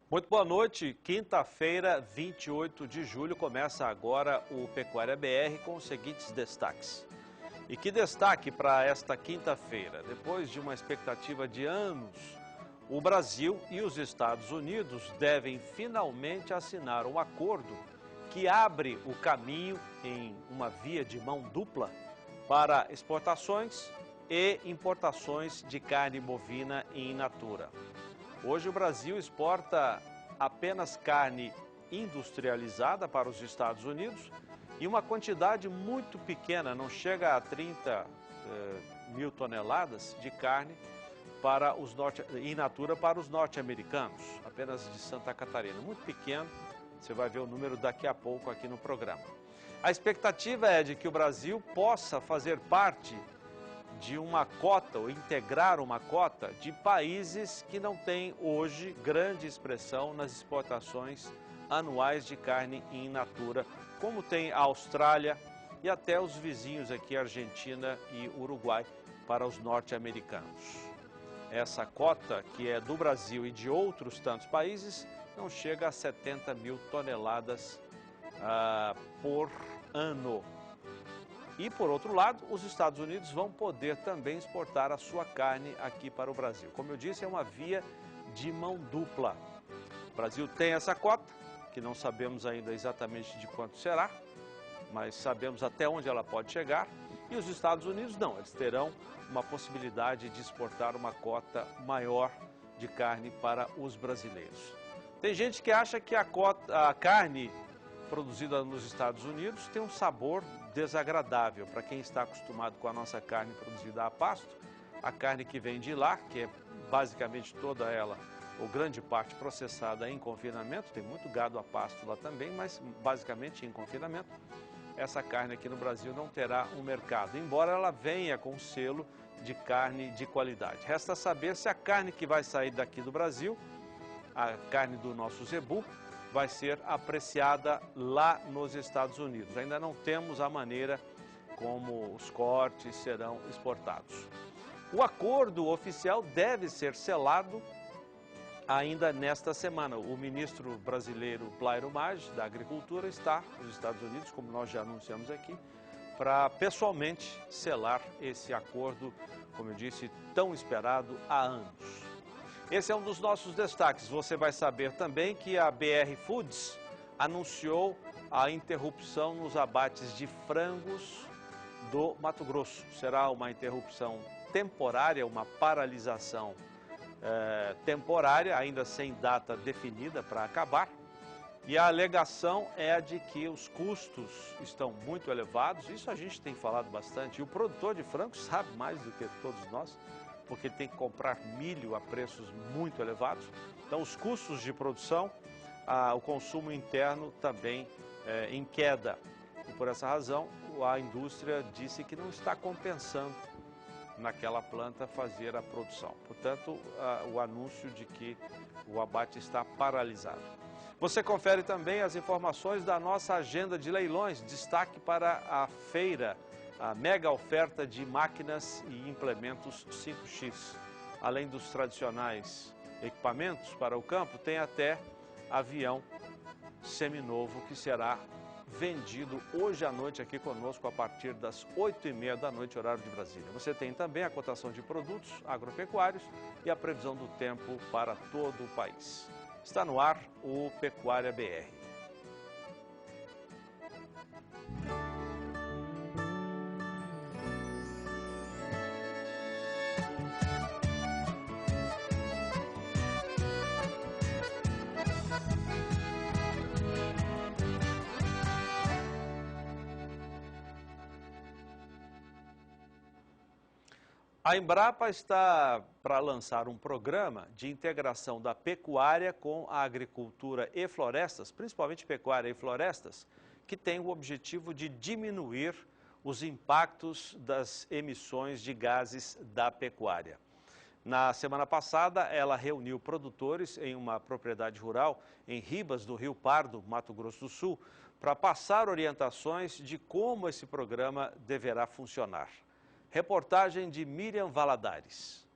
Muito boa noite. Quinta-feira, 28 de julho, começa agora o Pecuária BR com os seguintes destaques. E que destaque para esta quinta-feira? Depois de uma expectativa de anos, o Brasil e os Estados Unidos devem finalmente assinar um acordo que abre o caminho em uma via de mão dupla para exportações e importações de carne bovina in natura. Hoje o Brasil exporta apenas carne industrializada para os Estados Unidos e uma quantidade muito pequena, não chega a 30 mil toneladas de carne para os in natura para os norte-americanos, apenas de Santa Catarina, muito pequeno. Você vai ver o número daqui a pouco aqui no programa. A expectativa é de que o Brasil possa fazer parte de uma cota, ou integrar uma cota de países que não têm hoje grande expressão nas exportações anuais de carne in natura, como tem a Austrália e até os vizinhos aqui, Argentina e Uruguai, para os norte-americanos. Essa cota, que é do Brasil e de outros tantos países, não chega a 70 mil toneladas por ano. E, por outro lado, os Estados Unidos vão poder também exportar a sua carne aqui para o Brasil. Como eu disse, é uma via de mão dupla. O Brasil tem essa cota, que não sabemos ainda exatamente de quanto será, mas sabemos até onde ela pode chegar. E os Estados Unidos não, eles terão uma possibilidade de exportar uma cota maior de carne para os brasileiros. Tem gente que acha que a carne produzida nos Estados Unidos tem um sabor desagradável. Para quem está acostumado com a nossa carne produzida a pasto, a carne que vem de lá, que é basicamente toda ela, ou grande parte processada em confinamento, tem muito gado a pasto lá também, mas basicamente em confinamento, essa carne aqui no Brasil não terá um mercado, embora ela venha com selo de carne de qualidade. Resta saber se a carne que vai sair daqui do Brasil, a carne do nosso zebu, vai ser apreciada lá nos Estados Unidos. Ainda não temos a maneira como os cortes serão exportados. O acordo oficial deve ser selado ainda nesta semana. O ministro brasileiro Blairo Maggi, da Agricultura, está nos Estados Unidos, como nós já anunciamos aqui, para pessoalmente selar esse acordo, como eu disse, tão esperado há anos. Esse é um dos nossos destaques. Você vai saber também que a BR Foods anunciou a interrupção nos abates de frangos do Mato Grosso. Será uma interrupção temporária, uma paralisação temporária, ainda sem data definida para acabar. E a alegação é a de que os custos estão muito elevados. Isso a gente tem falado bastante. E o produtor de frangos sabe mais do que todos nós, porque ele tem que comprar milho a preços muito elevados. Então, os custos de produção, o consumo interno também em queda. E por essa razão, a indústria disse que não está compensando naquela planta fazer a produção. Portanto, o anúncio de que o abate está paralisado. Você confere também as informações da nossa agenda de leilões, destaque para a feira, a mega oferta de máquinas e implementos 5X. Além dos tradicionais equipamentos para o campo, tem até avião seminovo que será vendido hoje à noite aqui conosco a partir das 8h30 da noite, horário de Brasília. Você tem também a cotação de produtos agropecuários e a previsão do tempo para todo o país. Está no ar o Pecuária BR. A Embrapa está para lançar um programa de integração da pecuária com a agricultura e florestas, principalmente pecuária e florestas, que tem o objetivo de diminuir os impactos das emissões de gases da pecuária. Na semana passada, ela reuniu produtores em uma propriedade rural em Ribas do Rio Pardo, Mato Grosso do Sul, para passar orientações de como esse programa deverá funcionar. Reportagem de Miriam Valadares.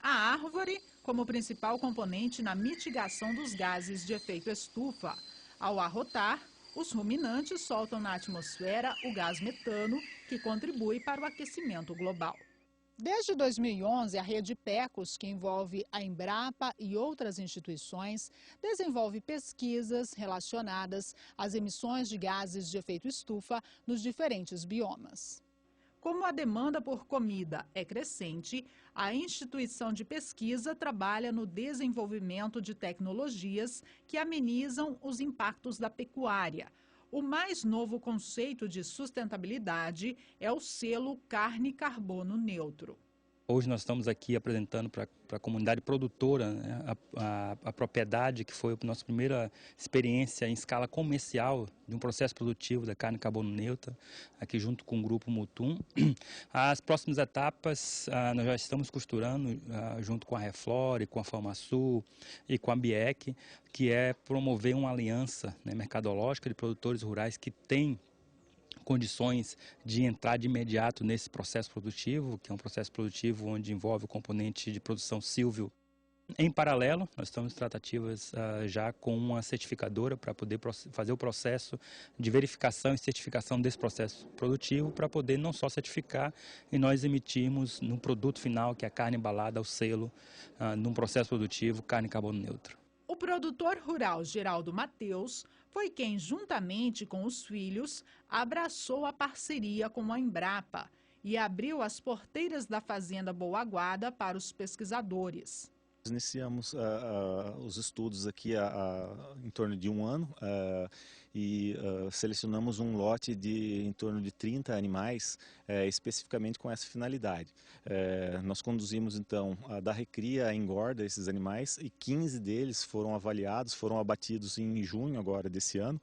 A árvore como principal componente na mitigação dos gases de efeito estufa. Ao arrotar, os ruminantes soltam na atmosfera o gás metano, que contribui para o aquecimento global. Desde 2011, a rede PECOS, que envolve a Embrapa e outras instituições, desenvolve pesquisas relacionadas às emissões de gases de efeito estufa nos diferentes biomas. Como a demanda por comida é crescente, a instituição de pesquisa trabalha no desenvolvimento de tecnologias que amenizam os impactos da pecuária. O mais novo conceito de sustentabilidade é o selo Carne Carbono Neutro. Hoje nós estamos aqui apresentando para a comunidade produtora, né, a propriedade que foi a nossa primeira experiência em escala comercial de um processo produtivo da carne carbono neutra, aqui junto com o Grupo Mutum. As próximas etapas nós já estamos costurando junto com a Reflore, com a FamaSul e com a BIEC, que é promover uma aliança, né, mercadológica de produtores rurais que têm condições de entrar de imediato nesse processo produtivo, que é um processo produtivo onde envolve o componente de produção silvio. Em paralelo, nós estamos em tratativas já com uma certificadora para poder fazer o processo de verificação e certificação desse processo produtivo, para poder não só certificar e nós emitirmos no produto final, que é a carne embalada, o selo, num processo produtivo, carne carbono neutro. O produtor rural Geraldo Mateus foi quem, juntamente com os filhos, abraçou a parceria com a Embrapa e abriu as porteiras da fazenda Boa Guarda para os pesquisadores. Iniciamos os estudos aqui em torno de um ano e selecionamos um lote de em torno de 30 animais especificamente com essa finalidade. Nós conduzimos então da recria à engorda esses animais e 15 deles foram avaliados, foram abatidos em junho agora desse ano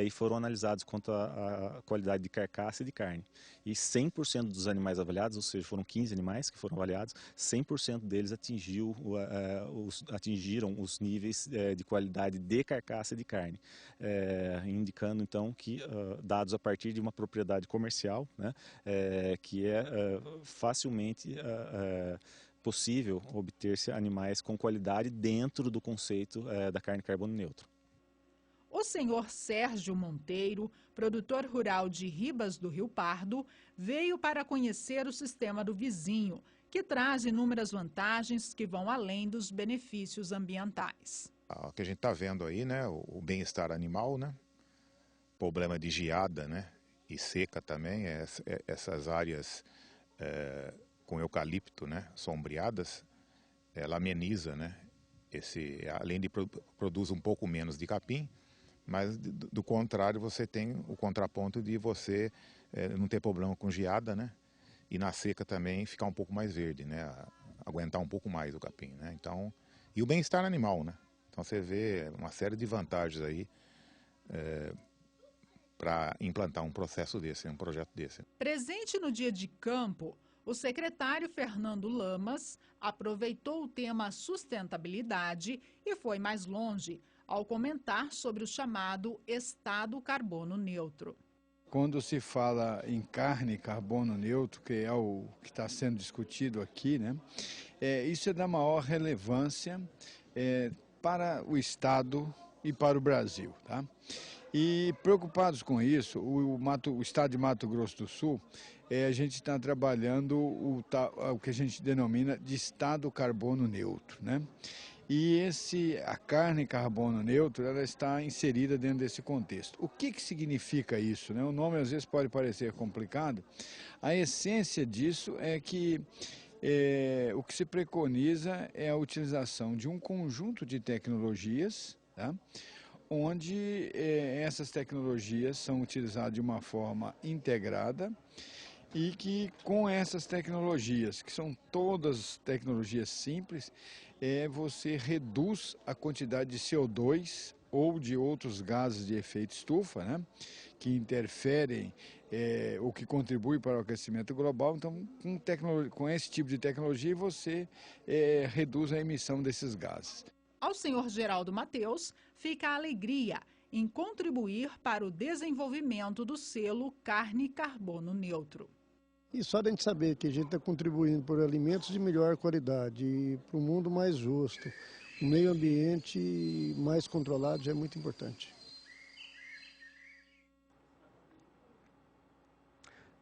e foram analisados quanto à qualidade de carcaça e de carne. E 100% dos animais avaliados, ou seja, foram 15 animais que foram avaliados, 100% deles atingiram os níveis de qualidade de carcaça e de carne, indicando então que dados a partir de uma propriedade comercial, né, que é facilmente possível obter-se animais com qualidade dentro do conceito da carne carbono neutro. O senhor Sérgio Monteiro, produtor rural de Ribas do Rio Pardo, veio para conhecer o sistema do vizinho, que traz inúmeras vantagens que vão além dos benefícios ambientais. O que a gente está vendo aí, né, o bem-estar animal, né, problema de geada, né, e seca também, essas áreas com eucalipto, né, sombreadas, ela ameniza, né, além de produz um pouco menos de capim, mas do contrário você tem o contraponto de você não ter problema com geada, né? E na seca também ficar um pouco mais verde, né? Aguentar um pouco mais o capim, né? Então, e o bem-estar animal, né? Então você vê uma série de vantagens aí para implantar um processo desse, um projeto desse. Presente no dia de campo, o secretário Fernando Lamas aproveitou o tema sustentabilidade e foi mais longe ao comentar sobre o chamado Estado Carbono Neutro. Quando se fala em carne carbono neutro, que é o que está sendo discutido aqui, né, isso é da maior relevância para o Estado e para o Brasil. Tá? E preocupados com isso, o Estado de Mato Grosso do Sul, a gente está trabalhando o que a gente denomina de Estado Carbono Neutro, né? E a carne carbono neutro, ela está inserida dentro desse contexto. O que significa isso, né? O nome às vezes pode parecer complicado. A essência disso é que o que se preconiza é a utilização de um conjunto de tecnologias, tá? Onde essas tecnologias são utilizadas de uma forma integrada e que com essas tecnologias, que são todas tecnologias simples, você reduz a quantidade de CO2 ou de outros gases de efeito estufa, né, que interferem ou que contribuem para o aquecimento global. Então, com esse tipo de tecnologia, você reduz a emissão desses gases. Ao senhor Geraldo Mateus fica a alegria em contribuir para o desenvolvimento do selo Carne Carbono Neutro. E só a gente saber que a gente está contribuindo por alimentos de melhor qualidade e para um mundo mais justo, um meio ambiente mais controlado já é muito importante.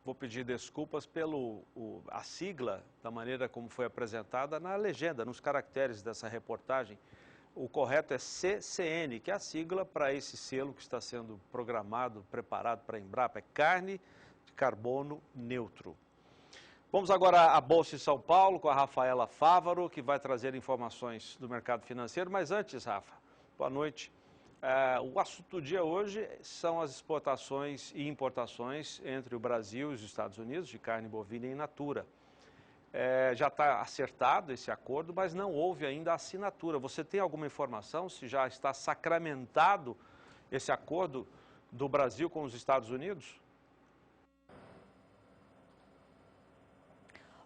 Vou pedir desculpas pelo a sigla, da maneira como foi apresentada na legenda, nos caracteres dessa reportagem. O correto é CCN, que é a sigla para esse selo que está sendo programado, preparado para a Embrapa, é carne de carbono neutro. Vamos agora à Bolsa de São Paulo com a Rafaela Fávaro, que vai trazer informações do mercado financeiro. Mas antes, Rafa, boa noite. O assunto do dia hoje são as exportações e importações entre o Brasil e os Estados Unidos de carne bovina in natura. Já está acertado esse acordo, mas não houve ainda a assinatura. Você tem alguma informação se já está sacramentado esse acordo do Brasil com os Estados Unidos?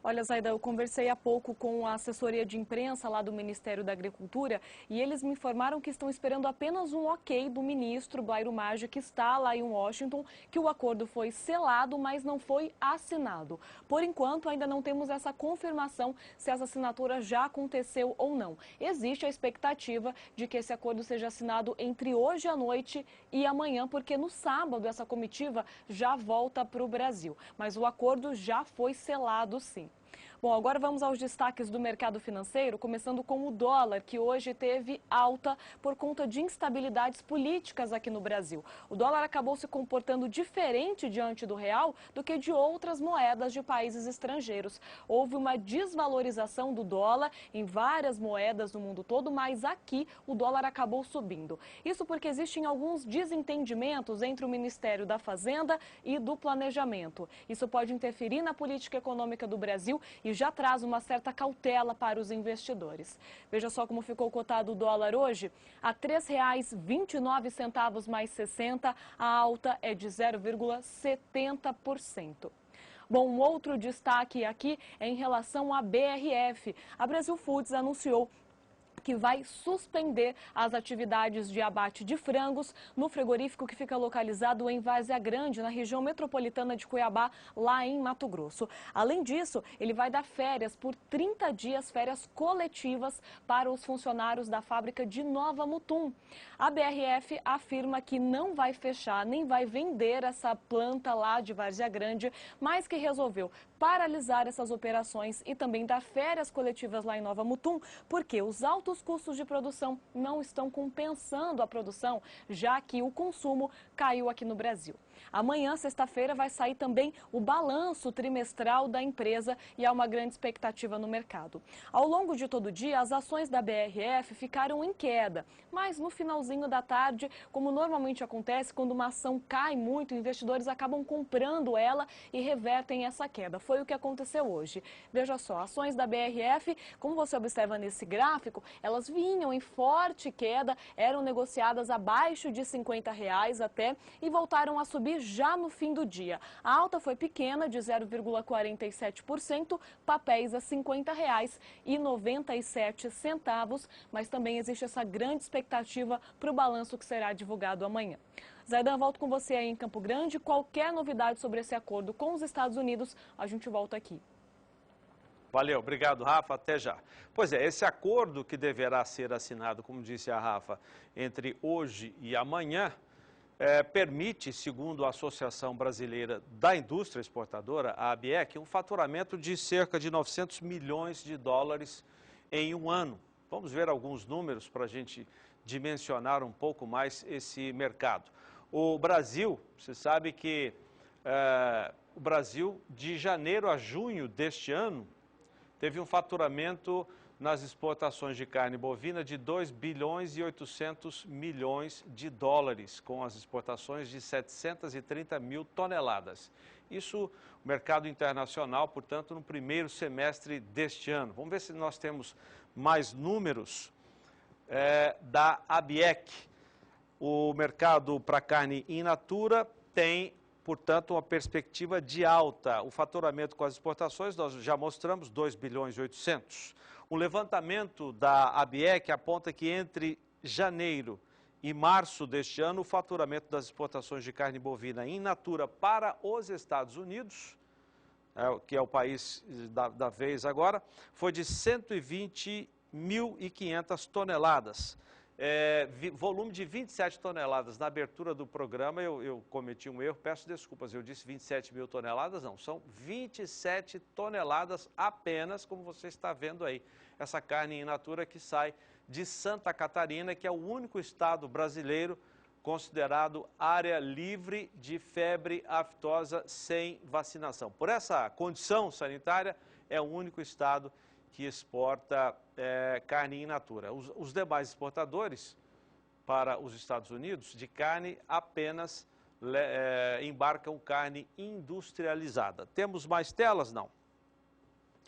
Olha, Zaida, eu conversei há pouco com a assessoria de imprensa lá do Ministério da Agricultura e eles me informaram que estão esperando apenas um ok do ministro Blairo Maggi, que está lá em Washington, que o acordo foi selado, mas não foi assinado. Por enquanto, ainda não temos essa confirmação se essa assinatura já aconteceu ou não. Existe a expectativa de que esse acordo seja assinado entre hoje à noite e amanhã, porque no sábado essa comitiva já volta para o Brasil. Mas o acordo já foi selado, sim. Bom, agora vamos aos destaques do mercado financeiro, começando com o dólar, que hoje teve alta por conta de instabilidades políticas aqui no Brasil. O dólar acabou se comportando diferente diante do real do que de outras moedas de países estrangeiros. Houve uma desvalorização do dólar em várias moedas no mundo todo, mas aqui o dólar acabou subindo. Isso porque existem alguns desentendimentos entre o Ministério da Fazenda e do Planejamento. Isso pode interferir na política econômica do Brasil e já traz uma certa cautela para os investidores. Veja só como ficou cotado o dólar hoje. A R$ 3,29 mais 60, a alta é de 0,70%. Bom, um outro destaque aqui é em relação à BRF. A Brasil Foods anunciou que vai suspender as atividades de abate de frangos no frigorífico que fica localizado em Várzea Grande, na região metropolitana de Cuiabá, lá em Mato Grosso. Além disso, ele vai dar férias por 30 dias, férias coletivas para os funcionários da fábrica de Nova Mutum. A BRF afirma que não vai fechar nem vai vender essa planta lá de Várzea Grande, mas que resolveu paralisar essas operações e também dar férias coletivas lá em Nova Mutum, porque os altos custos de produção não estão compensando a produção, já que o consumo caiu aqui no Brasil. Amanhã, sexta-feira, vai sair também o balanço trimestral da empresa e há uma grande expectativa no mercado. Ao longo de todo o dia, as ações da BRF ficaram em queda, mas no finalzinho da tarde, como normalmente acontece, quando uma ação cai muito, investidores acabam comprando ela e revertem essa queda. Foi o que aconteceu hoje. Veja só, ações da BRF, como você observa nesse gráfico, elas vinham em forte queda, eram negociadas abaixo de R$ 50 até e voltaram a subir já no fim do dia. A alta foi pequena, de 0,47%, papéis a R$ 50,97, mas também existe essa grande expectativa para o balanço que será divulgado amanhã. Zaidan, volto com você aí em Campo Grande. Qualquer novidade sobre esse acordo com os Estados Unidos, a gente volta aqui. Valeu, obrigado, Rafa, até já. Pois é, esse acordo que deverá ser assinado, como disse a Rafa, entre hoje e amanhã, permite, segundo a Associação Brasileira da Indústria Exportadora, a ABEC, um faturamento de cerca de 900 milhões de dólares em um ano. Vamos ver alguns números para a gente dimensionar um pouco mais esse mercado. O Brasil, você sabe que o Brasil, de janeiro a junho deste ano, teve um faturamento nas exportações de carne bovina de 2 bilhões e 800 milhões de dólares, com as exportações de 730 mil toneladas. Isso, o mercado internacional, portanto, no primeiro semestre deste ano. Vamos ver se nós temos mais números da ABEC. O mercado para carne in natura tem, portanto, uma perspectiva de alta. O faturamento com as exportações, nós já mostramos, 2 bilhões e 800. O levantamento da ABEC aponta que entre janeiro e março deste ano, o faturamento das exportações de carne bovina in natura para os Estados Unidos que é o país da vez agora, foi de 120.500 toneladas. Volume de 27 toneladas. Na abertura do programa eu cometi um erro, peço desculpas, eu disse 27 mil toneladas, não, são 27 toneladas apenas, como você está vendo aí. Essa carne in natura que sai de Santa Catarina, que é o único estado brasileiro considerado área livre de febre aftosa sem vacinação. Por essa condição sanitária, é o único estado que exporta carne in natura. Os demais exportadores para os Estados Unidos de carne apenas embarcam carne industrializada. Temos mais telas? Não.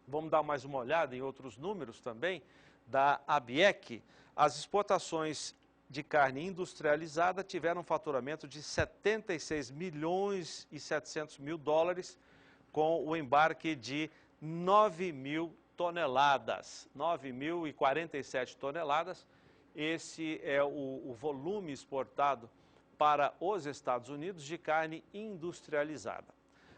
Vamos dar mais uma olhada em outros números também da ABIEC. As exportações de carne industrializada tiveram um faturamento de 76 milhões e 700 mil dólares com o embarque de 9 mil toneladas, 9.047 toneladas. Esse é o volume exportado para os Estados Unidos de carne industrializada.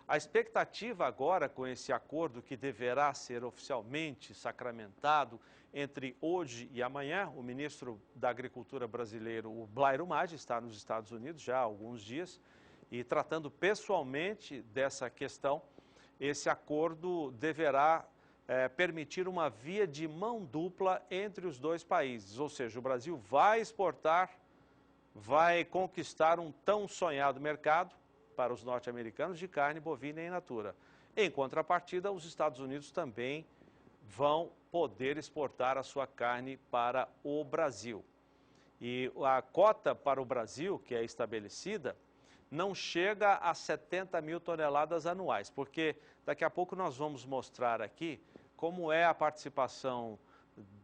A expectativa agora com esse acordo que deverá ser oficialmente sacramentado entre hoje e amanhã, o ministro da Agricultura brasileiro, o Blairo Maggi, está nos Estados Unidos já há alguns dias e tratando pessoalmente dessa questão. Esse acordo deverá permitir uma via de mão dupla entre os dois países, ou seja, o Brasil vai exportar, vai conquistar um tão sonhado mercado para os norte-americanos de carne bovina in natura. Em contrapartida, os Estados Unidos também vão poder exportar a sua carne para o Brasil. E a cota para o Brasil, que é estabelecida, não chega a 70 mil toneladas anuais, porque daqui a pouco nós vamos mostrar aqui como é a participação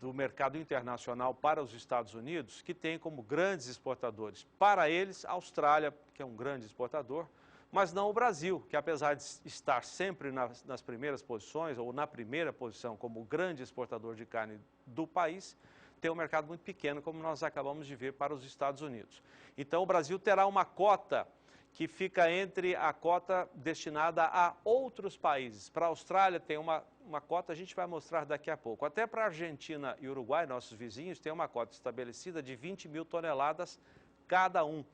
do mercado internacional para os Estados Unidos, que tem como grandes exportadores, para eles, a Austrália, que é um grande exportador, mas não o Brasil, que apesar de estar sempre nas primeiras posições, ou na primeira posição como grande exportador de carne do país, tem um mercado muito pequeno, como nós acabamos de ver para os Estados Unidos. Então, o Brasil terá uma cota que fica entre a cota destinada a outros países. Para a Austrália tem uma cota, a gente vai mostrar daqui a pouco. Até para a Argentina e Uruguai, nossos vizinhos, tem uma cota estabelecida de 20 mil toneladas cada um.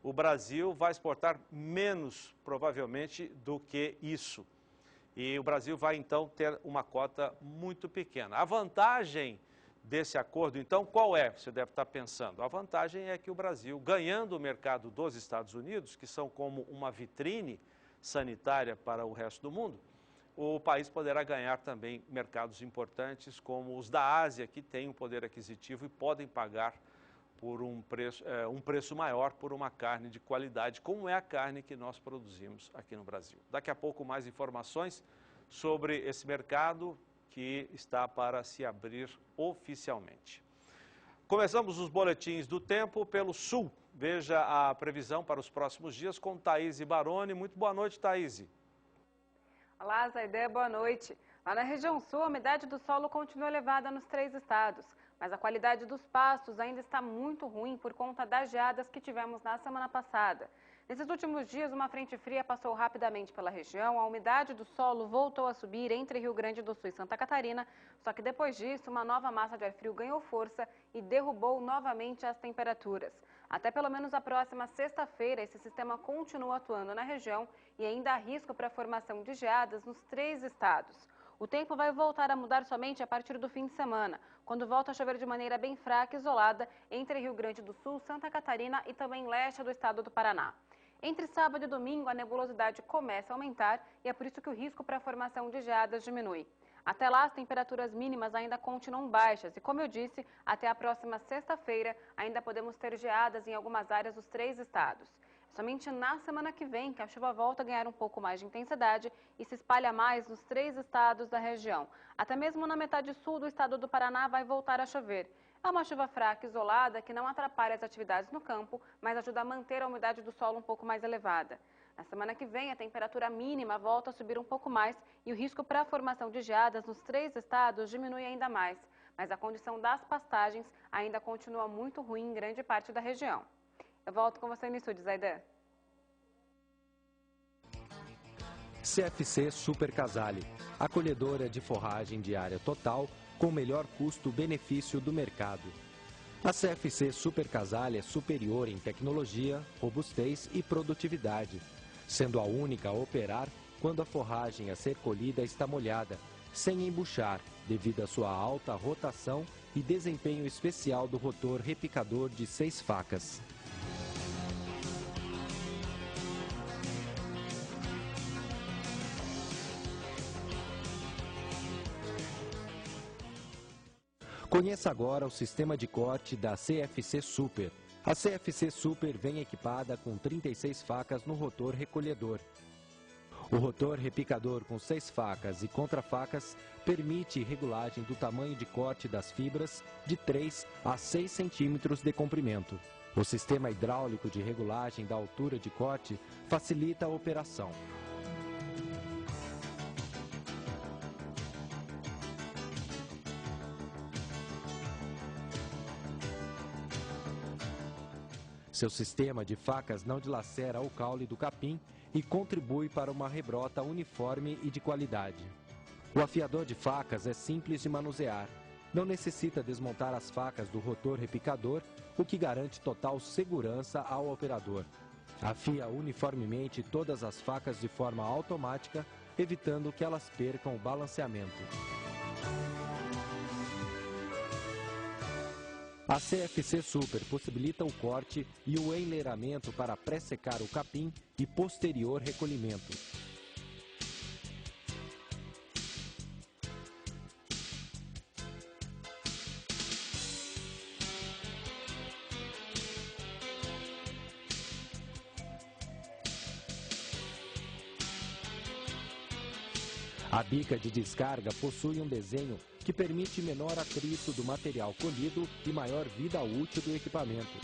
O Brasil vai exportar menos, provavelmente, do que isso. E o Brasil vai, então, ter uma cota muito pequena. A vantagem desse acordo, então, qual é? Você deve estar pensando. A vantagem é que o Brasil, ganhando o mercado dos Estados Unidos, que são como uma vitrine sanitária para o resto do mundo, o país poderá ganhar também mercados importantes como os da Ásia, que têm um poder aquisitivo e podem pagar por um preço maior por uma carne de qualidade, como é a carne que nós produzimos aqui no Brasil. Daqui a pouco mais informações sobre esse mercado que está para se abrir oficialmente. Começamos os boletins do tempo pelo sul. Veja a previsão para os próximos dias com Thaíse Baroni. Muito boa noite, Thaíse. Olá, Zaidé, boa noite. Lá na região sul, a umidade do solo continua elevada nos 3 estados, mas a qualidade dos pastos ainda está muito ruim por conta das geadas que tivemos na semana passada. Nesses últimos dias, uma frente fria passou rapidamente pela região, a umidade do solo voltou a subir entre Rio Grande do Sul e Santa Catarina, só que depois disso, uma nova massa de ar frio ganhou força e derrubou novamente as temperaturas. Até pelo menos a próxima sexta-feira, esse sistema continua atuando na região e ainda há risco para a formação de geadas nos 3 estados. O tempo vai voltar a mudar somente a partir do fim de semana, quando volta a chover de maneira bem fraca e isolada entre Rio Grande do Sul, Santa Catarina e também leste do estado do Paraná. Entre sábado e domingo, a nebulosidade começa a aumentar e é por isso que o risco para a formação de geadas diminui. Até lá, as temperaturas mínimas ainda continuam baixas e, como eu disse, até a próxima sexta-feira ainda podemos ter geadas em algumas áreas dos 3 estados. Somente na semana que vem que a chuva volta a ganhar um pouco mais de intensidade e se espalha mais nos 3 estados da região. Até mesmo na metade sul do estado do Paraná vai voltar a chover. É uma chuva fraca e isolada que não atrapalha as atividades no campo, mas ajuda a manter a umidade do solo um pouco mais elevada. Na semana que vem, a temperatura mínima volta a subir um pouco mais e o risco para a formação de geadas nos 3 estados diminui ainda mais. Mas a condição das pastagens ainda continua muito ruim em grande parte da região. Eu volto com você no estúdio, Zaidé. CFC Super Casale, acolhedora de forragem de área total com o melhor custo-benefício do mercado. A CFC Super Casale é superior em tecnologia, robustez e produtividade, sendo a única a operar quando a forragem a ser colhida está molhada, sem embuchar, devido à sua alta rotação e desempenho especial do rotor repicador de 6 facas. Conheça agora o sistema de corte da CFC Super. A CFC Super vem equipada com 36 facas no rotor recolhedor. O rotor repicador com 6 facas e contrafacas permite regulagem do tamanho de corte das fibras de 3 a 6 centímetros de comprimento. O sistema hidráulico de regulagem da altura de corte facilita a operação. Seu sistema de facas não dilacera o caule do capim e contribui para uma rebrota uniforme e de qualidade. O afiador de facas é simples de manusear. Não necessita desmontar as facas do rotor repicador, o que garante total segurança ao operador. Afia uniformemente todas as facas de forma automática, evitando que elas percam o balanceamento. A CFC Super possibilita o corte e o enleiramento para pré-secar o capim e posterior recolhimento. A bica de descarga possui um desenho que permite menor atrito do material colhido e maior vida útil do equipamento.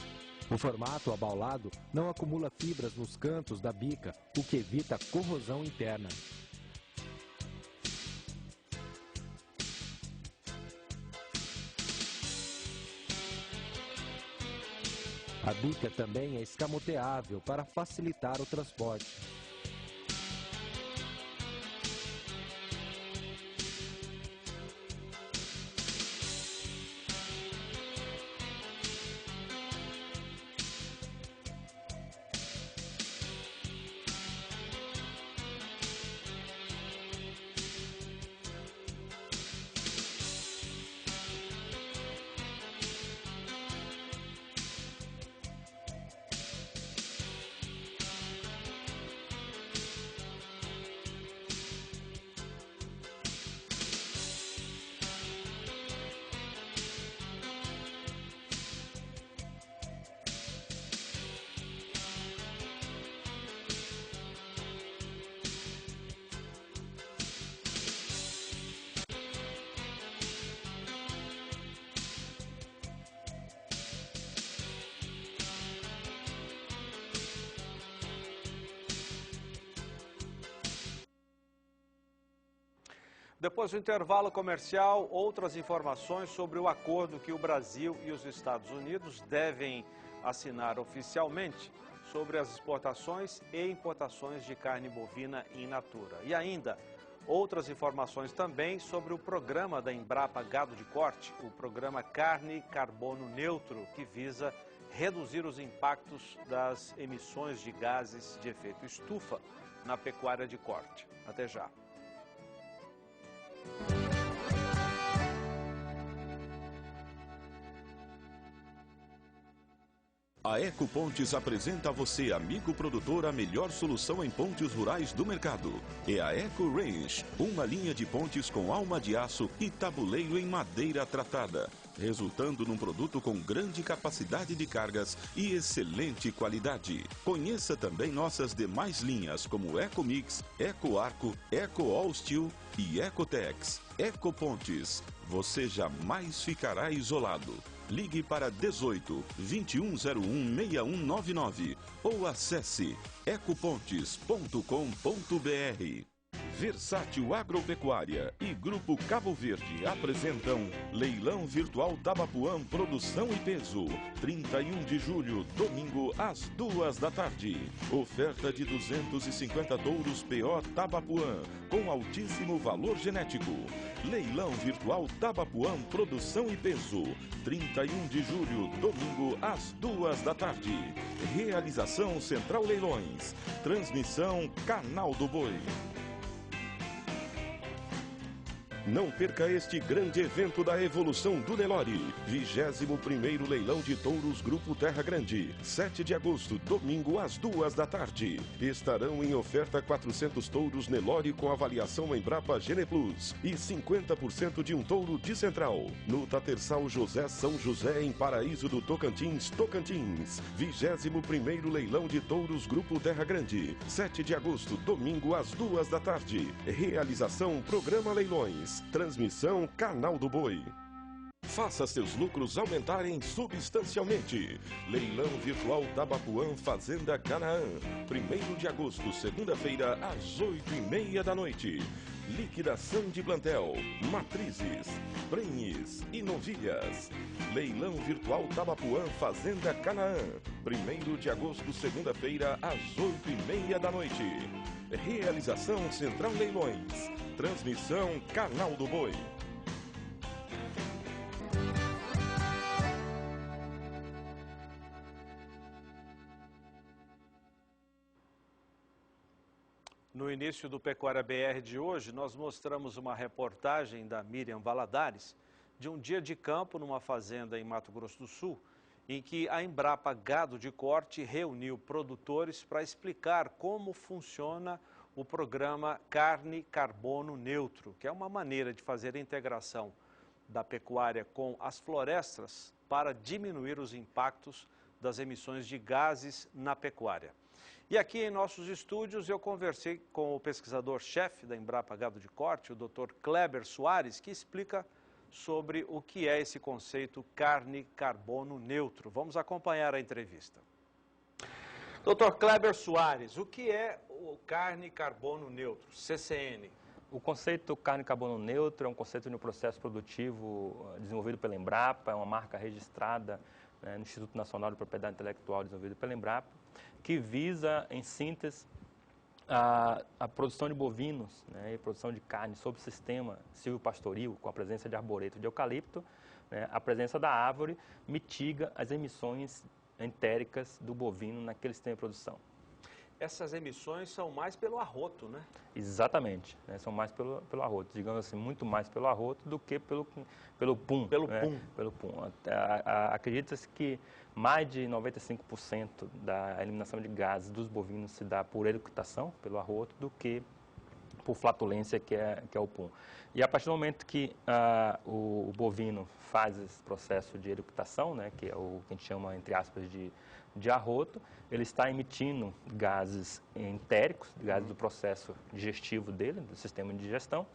O formato abaulado não acumula fibras nos cantos da bica, o que evita corrosão interna. A bica também é escamoteável para facilitar o transporte. Depois do intervalo comercial, outras informações sobre o acordo que o Brasil e os Estados Unidos devem assinar oficialmente sobre as exportações e importações de carne bovina in natura. E ainda, outras informações também sobre o programa da Embrapa Gado de Corte, o programa Carne Carbono Neutro, que visa reduzir os impactos das emissões de gases de efeito estufa na pecuária de corte. Até já. A Ecopontes apresenta a você, amigo produtor, a melhor solução em pontes rurais do mercado. É a Eco Range, uma linha de pontes com alma de aço e tabuleiro em madeira tratada, resultando num produto com grande capacidade de cargas e excelente qualidade. Conheça também nossas demais linhas como Eco Mix, Eco Arco, Eco All Steel e Ecotex. Ecopontes, você jamais ficará isolado. Ligue para 18 2101 6199 ou acesse ecopontes.com.br. Versátil Agropecuária e Grupo Cabo Verde apresentam Leilão Virtual Tabapuã Produção e Peso, 31 de julho, domingo, às 2 da tarde. Oferta de 250 touros PO Tabapuã, com altíssimo valor genético. Leilão Virtual Tabapuã Produção e Peso, 31 de julho, domingo, às 2 da tarde. Realização Central Leilões. Transmissão Canal do Boi. Não perca este grande evento da evolução do Nelore. 21º Leilão de Touros Grupo Terra Grande. 7 de agosto, domingo, às 2 da tarde. Estarão em oferta 400 touros Nelore com avaliação Embrapa Gene Plus e 50% de um touro de Central. No Tatersal José São José, em Paraíso do Tocantins, Tocantins. 21º Leilão de Touros Grupo Terra Grande. 7 de agosto, domingo, às 2 da tarde. Realização Programa Leilões. Transmissão Canal do Boi. Faça seus lucros aumentarem substancialmente. Leilão Virtual Tabapuã Fazenda Canaã. 1º de agosto, segunda-feira, às 8h30 da noite. Liquidação de plantel, matrizes, prenhes e novilhas. Leilão Virtual Tabapuã Fazenda Canaã. 1º de agosto, segunda-feira, às 8h30 da noite. Realização Central Leilões. Transmissão Canal do Boi. No início do Pecuária BR de hoje, nós mostramos uma reportagem da Miriam Valadares de um dia de campo numa fazenda em Mato Grosso do Sul, em que a Embrapa Gado de Corte reuniu produtores para explicar como funciona o programa Carne Carbono Neutro, que é uma maneira de fazer a integração da pecuária com as florestas para diminuir os impactos das emissões de gases na pecuária. E aqui em nossos estúdios eu conversei com o pesquisador-chefe da Embrapa Gado de Corte, o Dr. Kleber Soares, que explica sobre o que é esse conceito Carne Carbono Neutro. Vamos acompanhar a entrevista. Dr. Kleber Soares, o que é o Carne Carbono Neutro, CCN? O conceito Carne Carbono Neutro é um conceito de um processo produtivo desenvolvido pela Embrapa, é uma marca registrada no Instituto Nacional de Propriedade Intelectual desenvolvido pela Embrapa, que visa, em síntese, a produção de bovinos e produção de carne sob o sistema silvopastoril, com a presença de arboreto de eucalipto. A presença da árvore mitiga as emissões entéricas do bovino naquele sistema de produção. Essas emissões são mais pelo arroto, né? Exatamente, são mais pelo arroto, digamos assim, muito mais pelo arroto do que pelo pum. Pelo pum. Acredita-se que mais de 95% da eliminação de gases dos bovinos se dá por eructação, pelo arroto, do que por flatulência, que é o pum. E a partir do momento que o bovino faz esse processo de eructação, que é o que a gente chama, entre aspas, de arroto, ele está emitindo gases entéricos, gases do processo digestivo dele, do sistema de digestão,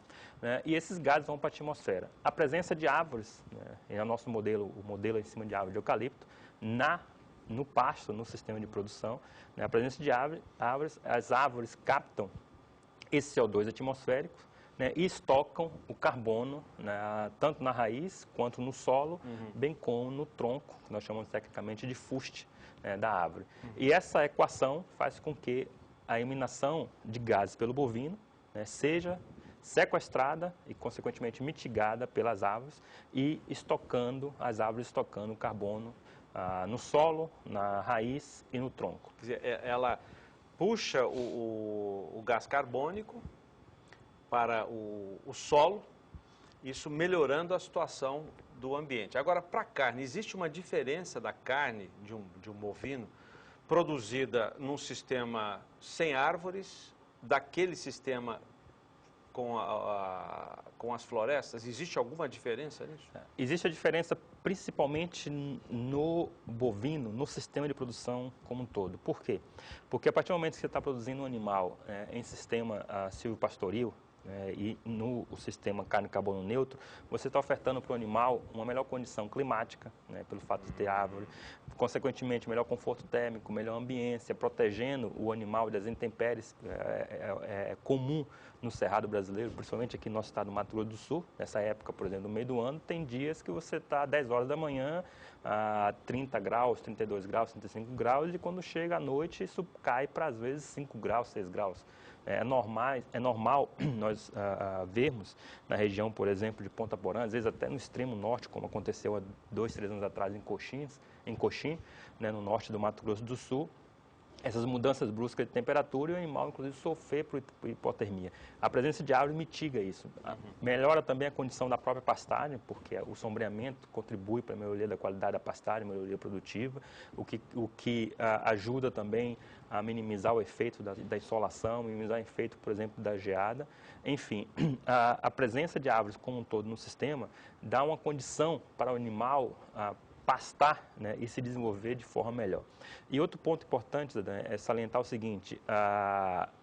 e esses gases vão para a atmosfera. A presença de árvores, é o nosso modelo, o modelo em cima de árvore de eucalipto, no pasto, no sistema de produção, a presença de árvores, as árvores captam esse CO2 atmosférico e estocam o carbono tanto na raiz quanto no solo, bem como no tronco, que nós chamamos tecnicamente de fuste da árvore. E essa equação faz com que a eliminação de gases pelo bovino seja sequestrada e, consequentemente, mitigada pelas árvores e as árvores estocando o carbono no solo, na raiz e no tronco. Quer dizer, ela puxa o gás carbônico para o solo, isso melhorando a situação do ambiente. Agora, para a carne, existe uma diferença da carne de um bovino produzida num sistema sem árvores, daquele sistema com as florestas? Existe alguma diferença nisso? Existe a diferença principalmente no bovino, no sistema de produção como um todo. Por quê? Porque a partir do momento que você está produzindo um animal em sistema silvopastoril, e no sistema carne carbono neutro, você está ofertando para o animal uma melhor condição climática, pelo fato de ter árvore, consequentemente melhor conforto térmico, melhor ambiência, protegendo o animal das intempéries comum no Cerrado brasileiro, principalmente aqui no nosso estado do Mato Grosso do Sul. Nessa época, por exemplo, no meio do ano, tem dias que você está às 10 horas da manhã a 30 graus, 32 graus, 35 graus, e quando chega à noite isso cai para às vezes 5 graus, 6 graus. É normal nós vermos na região, por exemplo, de Ponta Porã, às vezes até no extremo norte, como aconteceu há 2, 3 anos atrás em Coxim, no norte do Mato Grosso do Sul, essas mudanças bruscas de temperatura e o animal, inclusive, sofrer por hipotermia. A presença de árvore mitiga isso. Melhora também a condição da própria pastagem, porque o sombreamento contribui para a melhoria da qualidade da pastagem, melhoria produtiva, o que ajuda também a minimizar o efeito da insolação, minimizar o efeito, por exemplo, da geada. Enfim, a presença de árvores como um todo no sistema dá uma condição para o animal pastar e se desenvolver de forma melhor. E outro ponto importante é salientar o seguinte: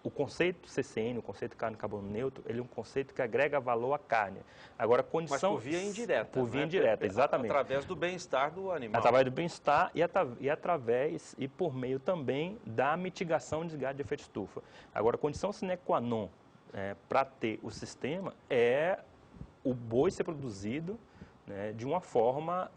o conceito CCN, o conceito carne carbono neutro, ele é um conceito que agrega valor à carne. Agora, a condição... Mas por via indireta. Por via indireta, exatamente. Através do bem-estar do animal. Através do bem-estar e por meio também da mitigação de gases de efeito estufa. Agora, a condição sine qua non para ter o sistema é o boi ser produzido de uma forma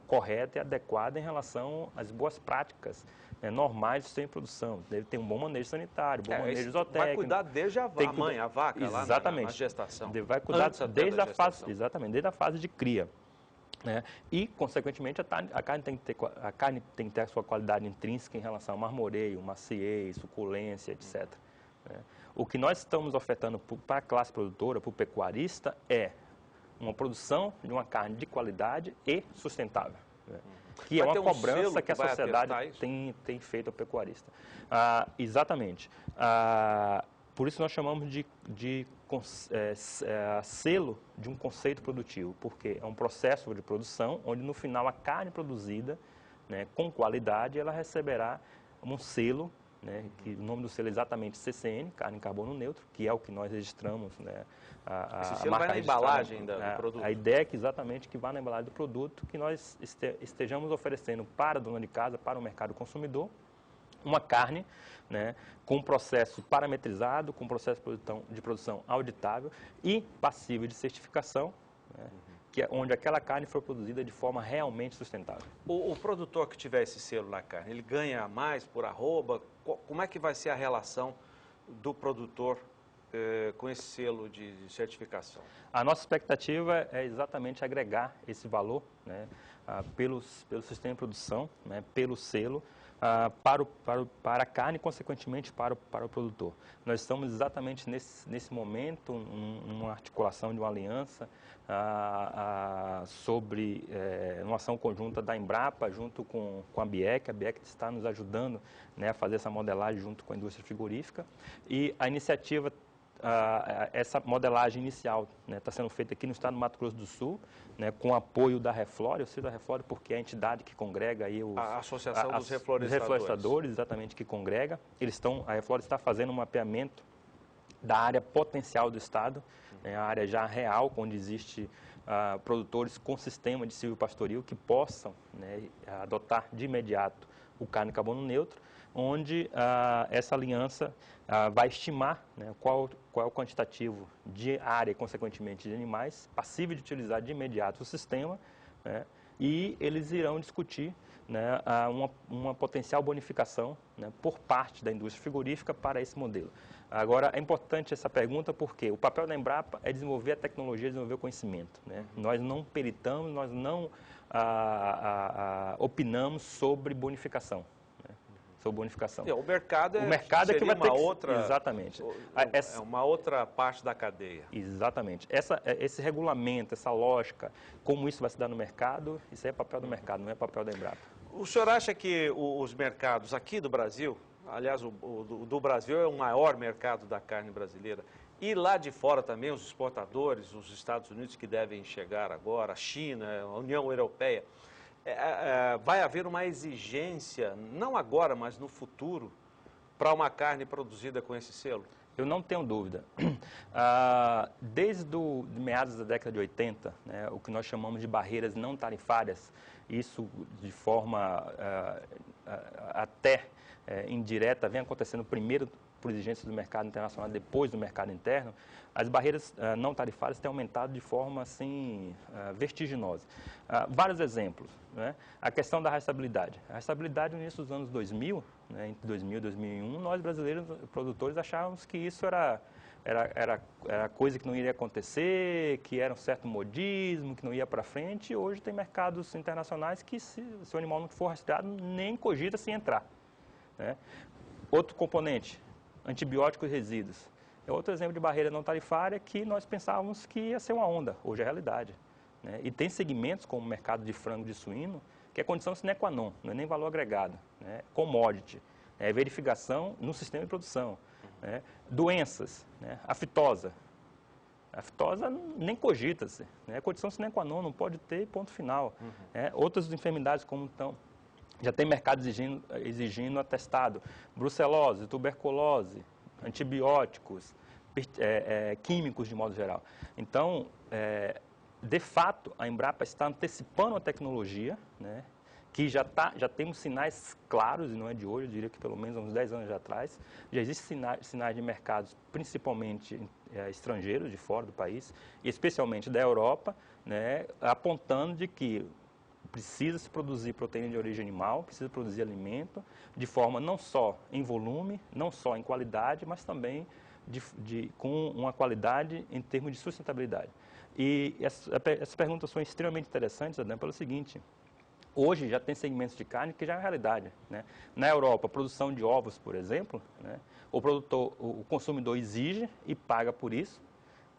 correta e adequada em relação às boas práticas normais do sistema de produção. Deve ter um bom manejo sanitário, bom manejo zootécnico. Vai cuidar desde a mãe, a vaca, exatamente, lá na gestação. Vai cuidar desde a fase, exatamente, desde a fase de cria. E, consequentemente, a carne tem que ter a sua qualidade intrínseca em relação ao marmoreio, maciez, suculência, etc. O que nós estamos ofertando para a classe produtora, para o pecuarista, é uma produção de uma carne de qualidade e sustentável, que é uma cobrança que a sociedade tem feito ao pecuarista. Exatamente. Por isso nós chamamos de selo de um conceito produtivo, porque é um processo de produção onde no final a carne produzida com qualidade ela receberá um selo, que o nome do selo é exatamente CCN, carne carbono neutro, que é o que nós registramos. Esse selo vai na embalagem do produto. A ideia é que exatamente que vá na embalagem do produto, que nós estejamos oferecendo para a dona de casa, para o mercado consumidor, uma carne com um processo parametrizado, com um processo de produção auditável e passível de certificação, que é onde aquela carne foi produzida de forma realmente sustentável. O produtor que tiver esse selo na carne, ele ganha mais por arroba? Como é que vai ser a relação do produtor com esse selo de certificação? A nossa expectativa é exatamente agregar esse valor pelo sistema de produção, pelo selo, para a carne e, consequentemente, para o produtor. Nós estamos exatamente nesse momento, uma articulação de uma aliança sobre uma ação conjunta da Embrapa junto com a BIEC. A BIEC está nos ajudando a fazer essa modelagem junto com a indústria frigorífica. E a iniciativa, essa modelagem inicial está sendo feita aqui no estado do Mato Grosso do Sul, com apoio da Reflore. Eu cito a Reflore porque é a entidade que congrega aí a Associação dos Reflorestadores, exatamente, que congrega. A Reflore está fazendo um mapeamento da área potencial do estado, a área já real, onde existe produtores com sistema de silvopastoril que possam adotar de imediato o carne carbono neutro, onde essa aliança vai estimar qual é o quantitativo de área e, consequentemente, de animais passível de utilizar de imediato o sistema, e eles irão discutir uma potencial bonificação por parte da indústria frigorífica para esse modelo. Agora, é importante essa pergunta porque o papel da Embrapa é desenvolver a tecnologia, desenvolver o conhecimento. Nós não peritamos, nós não opinamos sobre bonificação. Sobre bonificação. O mercado é que vai ter outra. Exatamente. É uma outra parte da cadeia. Exatamente. Esse regulamento, essa lógica, como isso vai se dar no mercado, isso é papel do mercado, não é papel da Embrapa. O senhor acha que os mercados aqui do Brasil, aliás, o do Brasil é o maior mercado da carne brasileira, e lá de fora também, os exportadores, os Estados Unidos que devem chegar agora, a China, a União Europeia, vai haver uma exigência, não agora, mas no futuro, para uma carne produzida com esse selo? Eu não tenho dúvida. Desde meados da década de 80, né, o que nós chamamos de barreiras não tarifárias, isso de forma até indireta, vem acontecendo primeiro por exigências do mercado internacional, depois do mercado interno, as barreiras não tarifárias têm aumentado de forma assim, vertiginosa. Vários exemplos, né? A questão da rastreabilidade. A rastreabilidade no início dos anos 2000, né, entre 2000 e 2001, nós brasileiros produtores achávamos que isso era coisa que não iria acontecer, que era um certo modismo, que não ia para frente. E hoje tem mercados internacionais que, se o animal não for rastreado, nem cogita se entrar, né? Outro componente, antibióticos e resíduos. É outro exemplo de barreira não tarifária que nós pensávamos que ia ser uma onda, hoje é realidade, né? E tem segmentos como o mercado de frango de suíno, que é condição sine qua non, não é nem valor agregado, né? Commodity, verificação no sistema de produção, né? Doenças, né? A fitosa nem cogita-se, né? Condição sine qua non, não pode ter ponto final. Outras enfermidades como então, já tem mercado exigindo atestado, brucelose, tuberculose, antibióticos, químicos de modo geral. Então, de fato, a Embrapa está antecipando a tecnologia, né, que já temos sinais claros, e não é de hoje, eu diria que pelo menos uns 10 anos atrás, já existem sinais de mercados, principalmente estrangeiros, de fora do país, e especialmente da Europa, né, apontando de que precisa se produzir proteína de origem animal, precisa produzir alimento, de forma não só em volume, não só em qualidade, mas também com uma qualidade em termos de sustentabilidade. E essas perguntas são extremamente interessantes, Adão, pelo seguinte: hoje já tem segmentos de carne que já é realidade, né? Na Europa, a produção de ovos, por exemplo, né, o consumidor exige e paga por isso,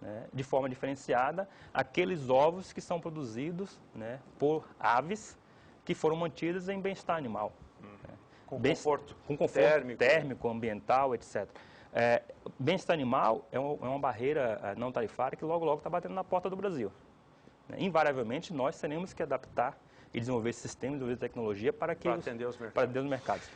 né, de forma diferenciada, aqueles ovos que são produzidos, né, por aves que foram mantidas em bem-estar animal. Né? Com conforto térmico, ambiental, etc. Bem-estar animal é uma barreira não tarifária que logo está batendo na porta do Brasil. Né? Invariavelmente, nós teremos que adaptar e desenvolver sistemas, desenvolver tecnologia para atender os mercados.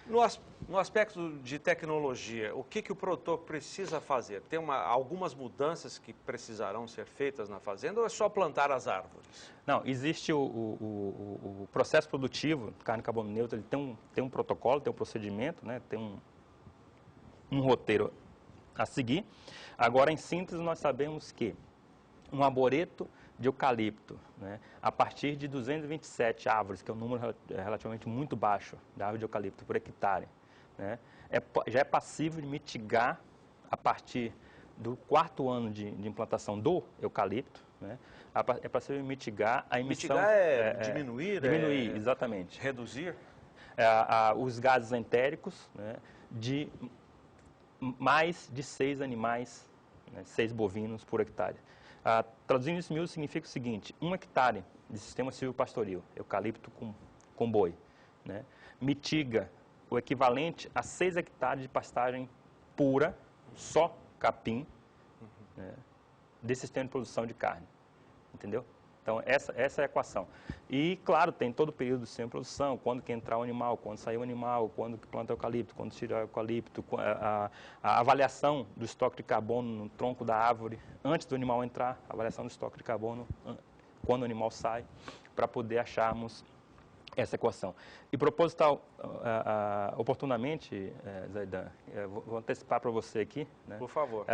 No aspecto de tecnologia, o que o produtor precisa fazer? Tem algumas mudanças que precisarão ser feitas na fazenda ou é só plantar as árvores? Não, existe o processo produtivo, carne carbono neutro, ele tem um protocolo, tem um procedimento, né, tem um roteiro a seguir. Agora, em síntese, nós sabemos que um arboreto de eucalipto, né, a partir de 227 árvores, que é um número relativamente muito baixo de árvore de eucalipto por hectare, né, já é passível de mitigar, a partir do 4º ano de implantação do eucalipto, né, é passível de mitigar a emissão... Mitigar diminuir? Diminuir, exatamente. Reduzir? Os gases entéricos, né, de mais de 6 animais, né, 6 bovinos por hectare. Traduzindo isso em miúdo, significa o seguinte: 1 hectare de sistema silvopastoril, eucalipto com boi, né, mitiga o equivalente a 6 hectares de pastagem pura, só capim, né, desse sistema de produção de carne. Entendeu? Então, essa é a equação. E, claro, tem todo o período de sistema de produção, quando que entrar o animal, quando sair o animal, quando que planta o eucalipto, quando tira o eucalipto, a avaliação do estoque de carbono no tronco da árvore, antes do animal entrar, a avaliação do estoque de carbono quando o animal sai, para poder acharmos essa equação. E proposital, oportunamente, Zaidan, vou antecipar para você aqui, né? Por favor.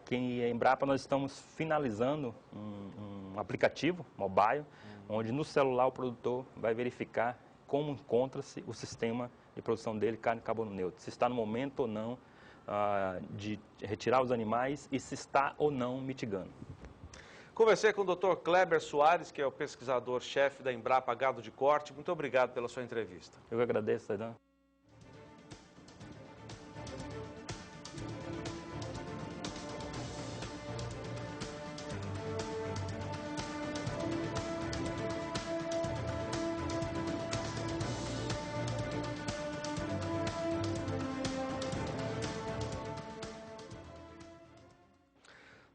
Que em Embrapa nós estamos finalizando um aplicativo mobile, onde no celular o produtor vai verificar como encontra-se o sistema de produção dele, carne carbono neutro, se está no momento ou não de retirar os animais e se está ou não mitigando. Conversei com o Dr. Kleber Soares, que é o pesquisador-chefe da Embrapa Gado de Corte. Muito obrigado pela sua entrevista. Eu que agradeço, Zaidan.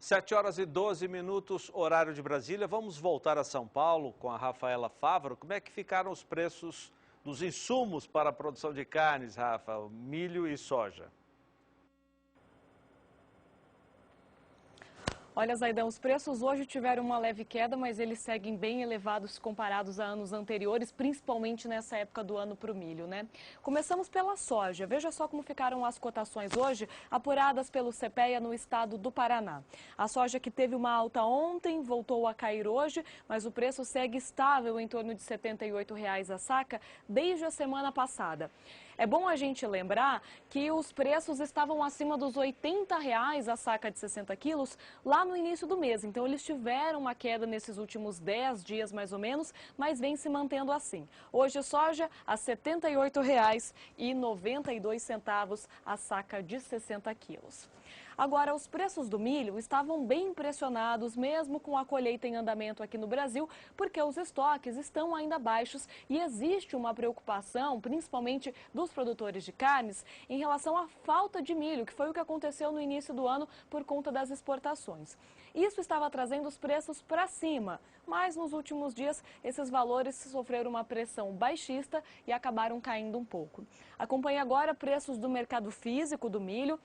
Sete horas e 12 minutos, horário de Brasília. Vamos voltar a São Paulo com a Rafaela Fávaro. Como é que ficaram os preços dos insumos para a produção de carnes, Rafa? Milho e soja. Olha, Zaidan, os preços hoje tiveram uma leve queda, mas eles seguem bem elevados comparados a anos anteriores, principalmente nessa época do ano para o milho, né? Começamos pela soja. Veja só como ficaram as cotações hoje, apuradas pelo CPEA no estado do Paraná. A soja que teve uma alta ontem voltou a cair hoje, mas o preço segue estável em torno de R$ 78,00 a saca desde a semana passada. É bom a gente lembrar que os preços estavam acima dos R$ 80,00 a saca de 60 quilos lá no início do mês. Então, eles tiveram uma queda nesses últimos 10 dias, mais ou menos, mas vem se mantendo assim. Hoje, soja a R$ 78,92 a saca de 60 quilos. Agora, os preços do milho estavam bem pressionados, mesmo com a colheita em andamento aqui no Brasil, porque os estoques estão ainda baixos e existe uma preocupação, principalmente dos produtores de carnes, em relação à falta de milho, que foi o que aconteceu no início do ano por conta das exportações. Isso estava trazendo os preços para cima, mas nos últimos dias esses valores sofreram uma pressão baixista e acabaram caindo um pouco. Acompanhe agora preços do mercado físico do milho.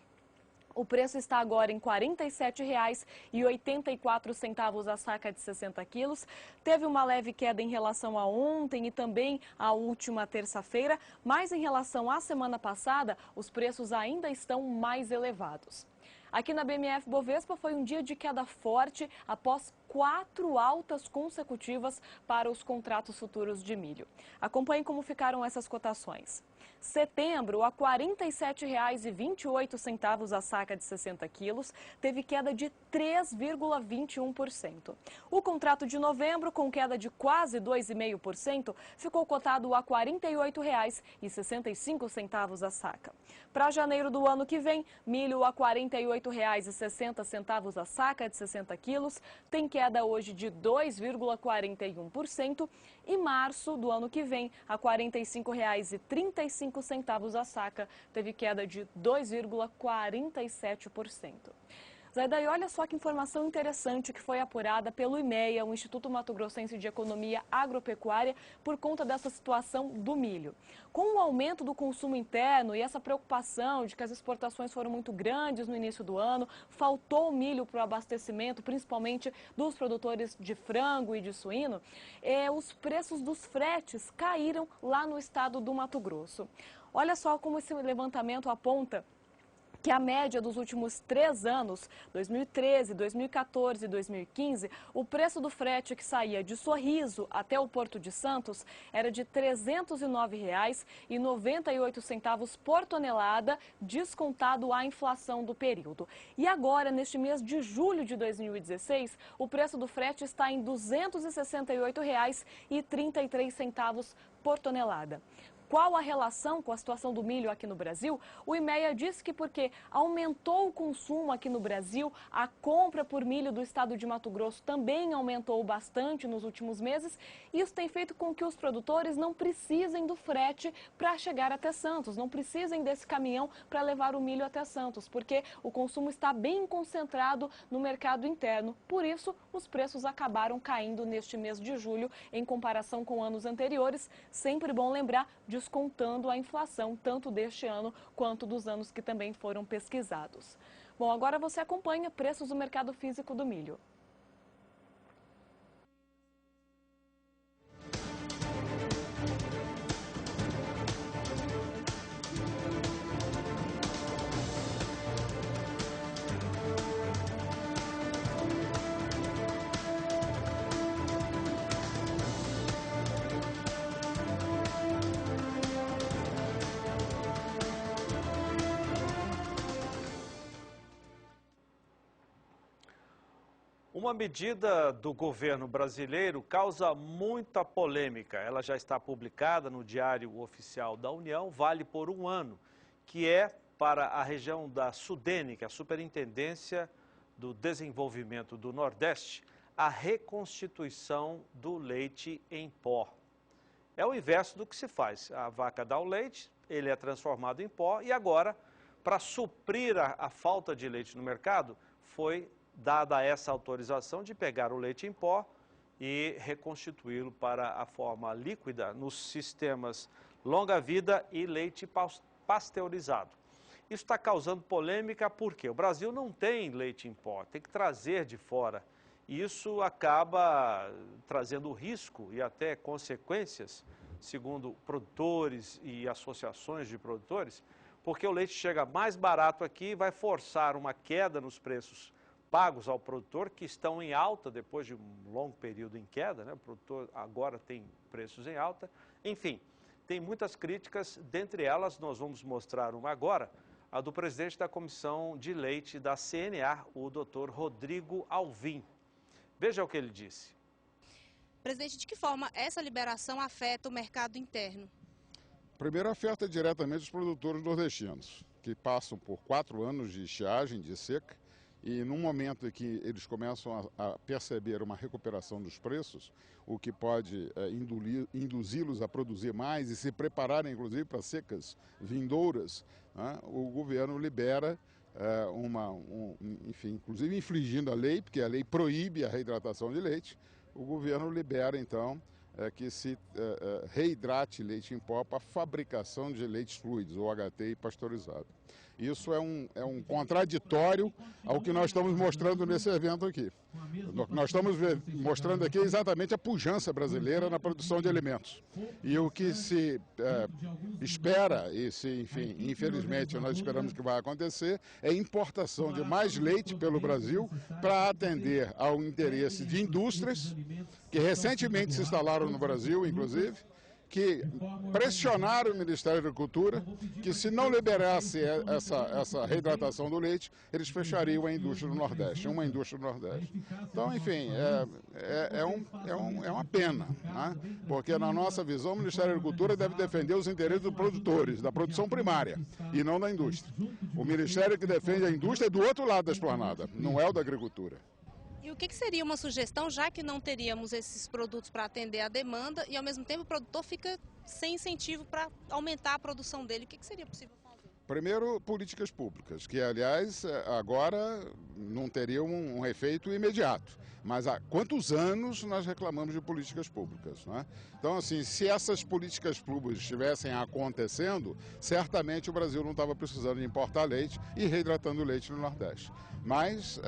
O preço está agora em R$ 47,84 a saca de 60 quilos. Teve uma leve queda em relação a ontem e também à última terça-feira, mas em relação à semana passada, os preços ainda estão mais elevados. Aqui na BMF Bovespa foi um dia de queda forte após 4 altas consecutivas para os contratos futuros de milho. Acompanhe como ficaram essas cotações. Setembro, a R$ 47,28 a saca de 60 quilos, teve queda de 3,21%. O contrato de novembro, com queda de quase 2,5%, ficou cotado a R$ 48,65 a saca. Para janeiro do ano que vem, milho a R$ 48,60 a saca de 60 quilos, tem queda hoje de 2,41%, e março do ano que vem, a R$ 45,35 a saca, teve queda de 2,47%. Zaida, e olha só que informação interessante que foi apurada pelo IMEA, o Instituto Mato Grossense de Economia Agropecuária, por conta dessa situação do milho. Com o aumento do consumo interno e essa preocupação de que as exportações foram muito grandes no início do ano, faltou milho para o abastecimento, principalmente dos produtores de frango e de suíno, os preços dos fretes caíram lá no estado do Mato Grosso. Olha só como esse levantamento aponta que a média dos últimos 3 anos, 2013, 2014 e 2015, o preço do frete que saía de Sorriso até o Porto de Santos era de R$ 309,98 por tonelada, descontado a inflação do período. E agora, neste mês de julho de 2016, o preço do frete está em R$ 268,33 por tonelada. Qual a relação com a situação do milho aqui no Brasil? O IMEA diz que porque aumentou o consumo aqui no Brasil, a compra por milho do estado de Mato Grosso também aumentou bastante nos últimos meses. Isso tem feito com que os produtores não precisem do frete para chegar até Santos, não precisem desse caminhão para levar o milho até Santos, porque o consumo está bem concentrado no mercado interno. Por isso, os preços acabaram caindo neste mês de julho em comparação com anos anteriores. Sempre bom lembrar, descontando a inflação tanto deste ano quanto dos anos que também foram pesquisados. Bom, agora você acompanha preços do mercado físico do milho. Uma medida do governo brasileiro causa muita polêmica. Ela já está publicada no Diário Oficial da União, vale por 1 ano, que é para a região da SUDENE, que é a Superintendência do Desenvolvimento do Nordeste, a reconstituição do leite em pó. É o inverso do que se faz. A vaca dá o leite, ele é transformado em pó e agora, para suprir a falta de leite no mercado, foi dada essa autorização de pegar o leite em pó e reconstituí-lo para a forma líquida nos sistemas longa-vida e leite pasteurizado. Isso está causando polêmica porque o Brasil não tem leite em pó, tem que trazer de fora. E isso acaba trazendo risco e até consequências, segundo produtores e associações de produtores, porque o leite chega mais barato aqui e vai forçar uma queda nos preços pagos ao produtor, que estão em alta depois de um longo período em queda, né? O produtor agora tem preços em alta. Enfim, tem muitas críticas, dentre elas nós vamos mostrar uma agora, a do presidente da Comissão de Leite da CNA, o Dr. Rodrigo Alvim. Veja o que ele disse. Presidente, de que forma essa liberação afeta o mercado interno? Primeiro, afeta diretamente os produtores nordestinos, que passam por 4 anos de estiagem, de seca, e num momento em que eles começam a perceber uma recuperação dos preços, o que pode induzi-los a produzir mais e se prepararem, inclusive, para secas vindouras, né? O governo libera, enfim, inclusive infringindo a lei, porque a lei proíbe a reidratação de leite, o governo libera, então, que se reidrate leite em pó para a fabricação de leites fluidos, ou HT pasteurizado. Isso é um contraditório ao que nós estamos mostrando nesse evento aqui. Nós estamos mostrando aqui exatamente a pujança brasileira na produção de alimentos. E o que se espera, e se, enfim, infelizmente nós esperamos que vai acontecer, é importação de mais leite pelo Brasil para atender ao interesse de indústrias que recentemente se instalaram no Brasil, inclusive, que pressionaram o Ministério da Agricultura que, se não liberasse essa reidratação do leite, eles fechariam a indústria do Nordeste, uma indústria do Nordeste. Então, enfim, é uma pena, né? Porque, na nossa visão, o Ministério da Agricultura deve defender os interesses dos produtores, da produção primária, e não da indústria. O Ministério que defende a indústria é do outro lado da esplanada, não é o da agricultura. E o que seria uma sugestão, já que não teríamos esses produtos para atender a demanda e, ao mesmo tempo, o produtor fica sem incentivo para aumentar a produção dele? O que seria possível fazer? Primeiro, políticas públicas, que, aliás, agora não teriam um efeito imediato. Mas há quantos anos nós reclamamos de políticas públicas, né? Então, assim, se essas políticas públicas estivessem acontecendo, certamente o Brasil não estava precisando de importar leite e reidratando o leite no Nordeste. Mas...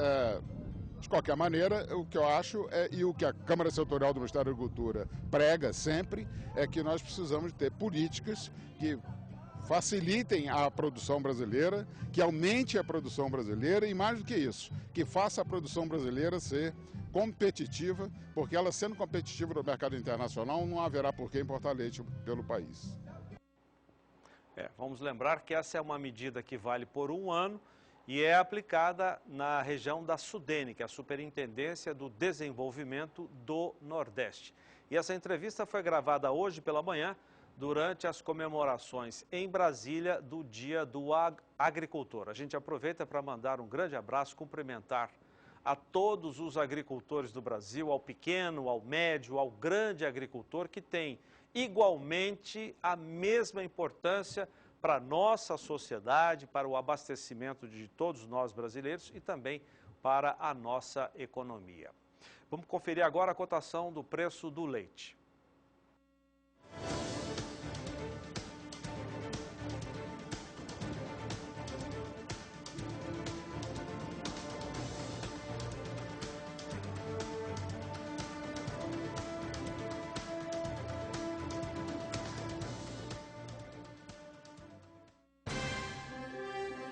de qualquer maneira, o que eu acho e o que a Câmara Setorial do Ministério da Agricultura prega sempre é que nós precisamos ter políticas que facilitem a produção brasileira, que aumente a produção brasileira e, mais do que isso, que faça a produção brasileira ser competitiva, porque ela sendo competitiva no mercado internacional, não haverá por que importar leite pelo país. Vamos lembrar que essa é uma medida que vale por 1 ano, e é aplicada na região da SUDENE, que é a Superintendência do Desenvolvimento do Nordeste. E essa entrevista foi gravada hoje pela manhã, durante as comemorações em Brasília do Dia do Agricultor. A gente aproveita para mandar um grande abraço, cumprimentar a todos os agricultores do Brasil, ao pequeno, ao médio, ao grande agricultor, que tem igualmente a mesma importância para a nossa sociedade, para o abastecimento de todos nós brasileiros e também para a nossa economia. Vamos conferir agora a cotação do preço do leite.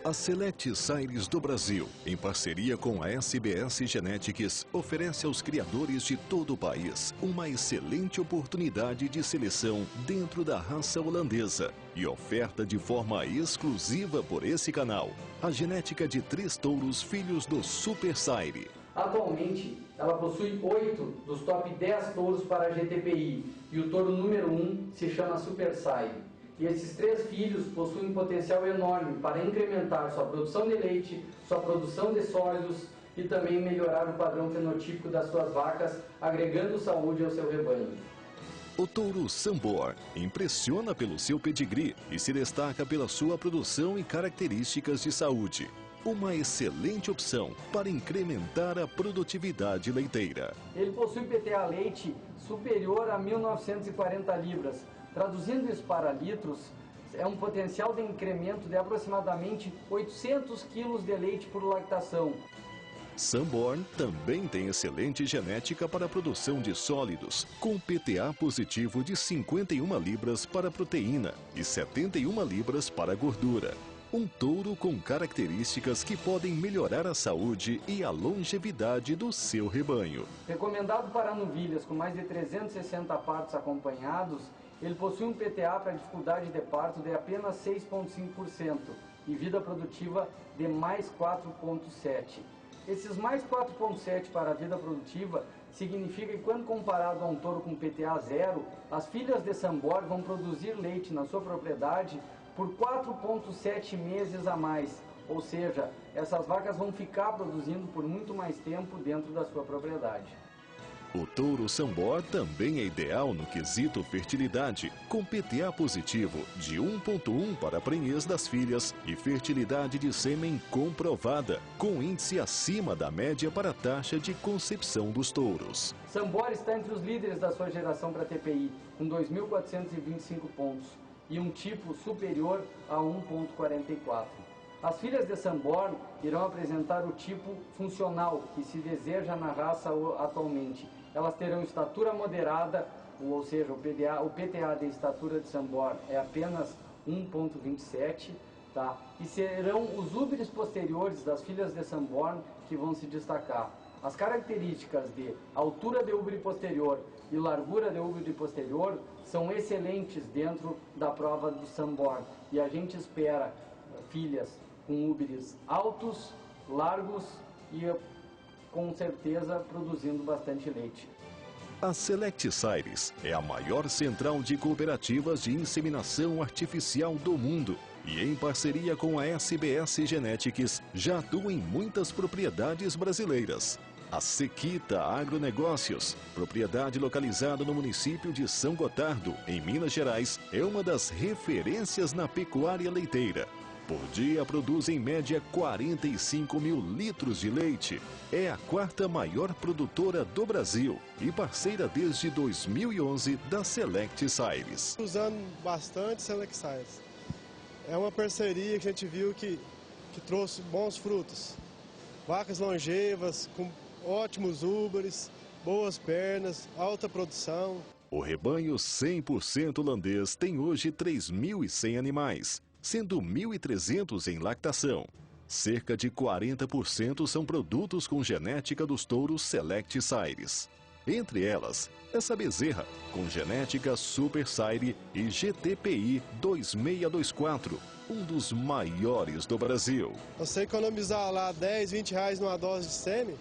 A Select Sires do Brasil, em parceria com a SBS Genetics, oferece aos criadores de todo o país uma excelente oportunidade de seleção dentro da raça holandesa e oferta de forma exclusiva por esse canal a genética de 3 touros filhos do Super Sire. Atualmente, ela possui 8 dos top 10 touros para a GTPI e o touro número 1 se chama Super Sire. E esses 3 filhos possuem um potencial enorme para incrementar sua produção de leite, sua produção de sólidos e também melhorar o padrão fenotípico das suas vacas, agregando saúde ao seu rebanho. O touro Sambor impressiona pelo seu pedigree e se destaca pela sua produção e características de saúde. Uma excelente opção para incrementar a produtividade leiteira. Ele possui PTA leite superior a 1.940 libras. Traduzindo isso para litros, é um potencial de incremento de aproximadamente 800 quilos de leite por lactação. Sanborn também tem excelente genética para a produção de sólidos, com PTA positivo de 51 libras para proteína e 71 libras para gordura. Um touro com características que podem melhorar a saúde e a longevidade do seu rebanho. Recomendado para novilhas com mais de 360 partos acompanhados, ele possui um PTA para dificuldade de parto de apenas 6,5% e vida produtiva de mais 4,7%. Esses mais 4,7 para a vida produtiva significa que, quando comparado a um touro com PTA zero, as filhas de Sanborn vão produzir leite na sua propriedade por 4,7 meses a mais. Ou seja, essas vacas vão ficar produzindo por muito mais tempo dentro da sua propriedade. O touro Sanborn também é ideal no quesito fertilidade, com PTA positivo de 1,1 para a prenhez das filhas e fertilidade de sêmen comprovada, com índice acima da média para a taxa de concepção dos touros. Sanborn está entre os líderes da sua geração para TPI, com 2.425 pontos, e um tipo superior a 1,44. As filhas de Sanborn irão apresentar o tipo funcional que se deseja na raça atualmente. Elas terão estatura moderada, ou seja, o PTA de estatura de Sanborn é apenas 1,27, tá? E serão os úberes posteriores das filhas de Sanborn que vão se destacar. As características de altura de úbere posterior e largura de úbere posterior são excelentes dentro da prova do Sanborn. E a gente espera filhas com úberes altos, largos e com certeza produzindo bastante leite. A Select Sires é a maior central de cooperativas de inseminação artificial do mundo e, em parceria com a SBS Genetics, já atua em muitas propriedades brasileiras. A Sequita Agronegócios, propriedade localizada no município de São Gotardo, em Minas Gerais, é uma das referências na pecuária leiteira. Por dia produz em média 45 mil litros de leite. É a quarta maior produtora do Brasil e parceira desde 2011 da Select Sires. Usando bastante Select Sires. É uma parceria que a gente viu que trouxe bons frutos. Vacas longevas, com ótimos úberes, boas pernas, alta produção. O rebanho 100% holandês tem hoje 3.100 animais, sendo 1.300 em lactação. Cerca de 40% são produtos com genética dos touros Select Sires. Entre elas, essa bezerra, com genética Super Sire e GTPI 2624, um dos maiores do Brasil. Você economizar lá 10, 20 reais numa dose de sêmen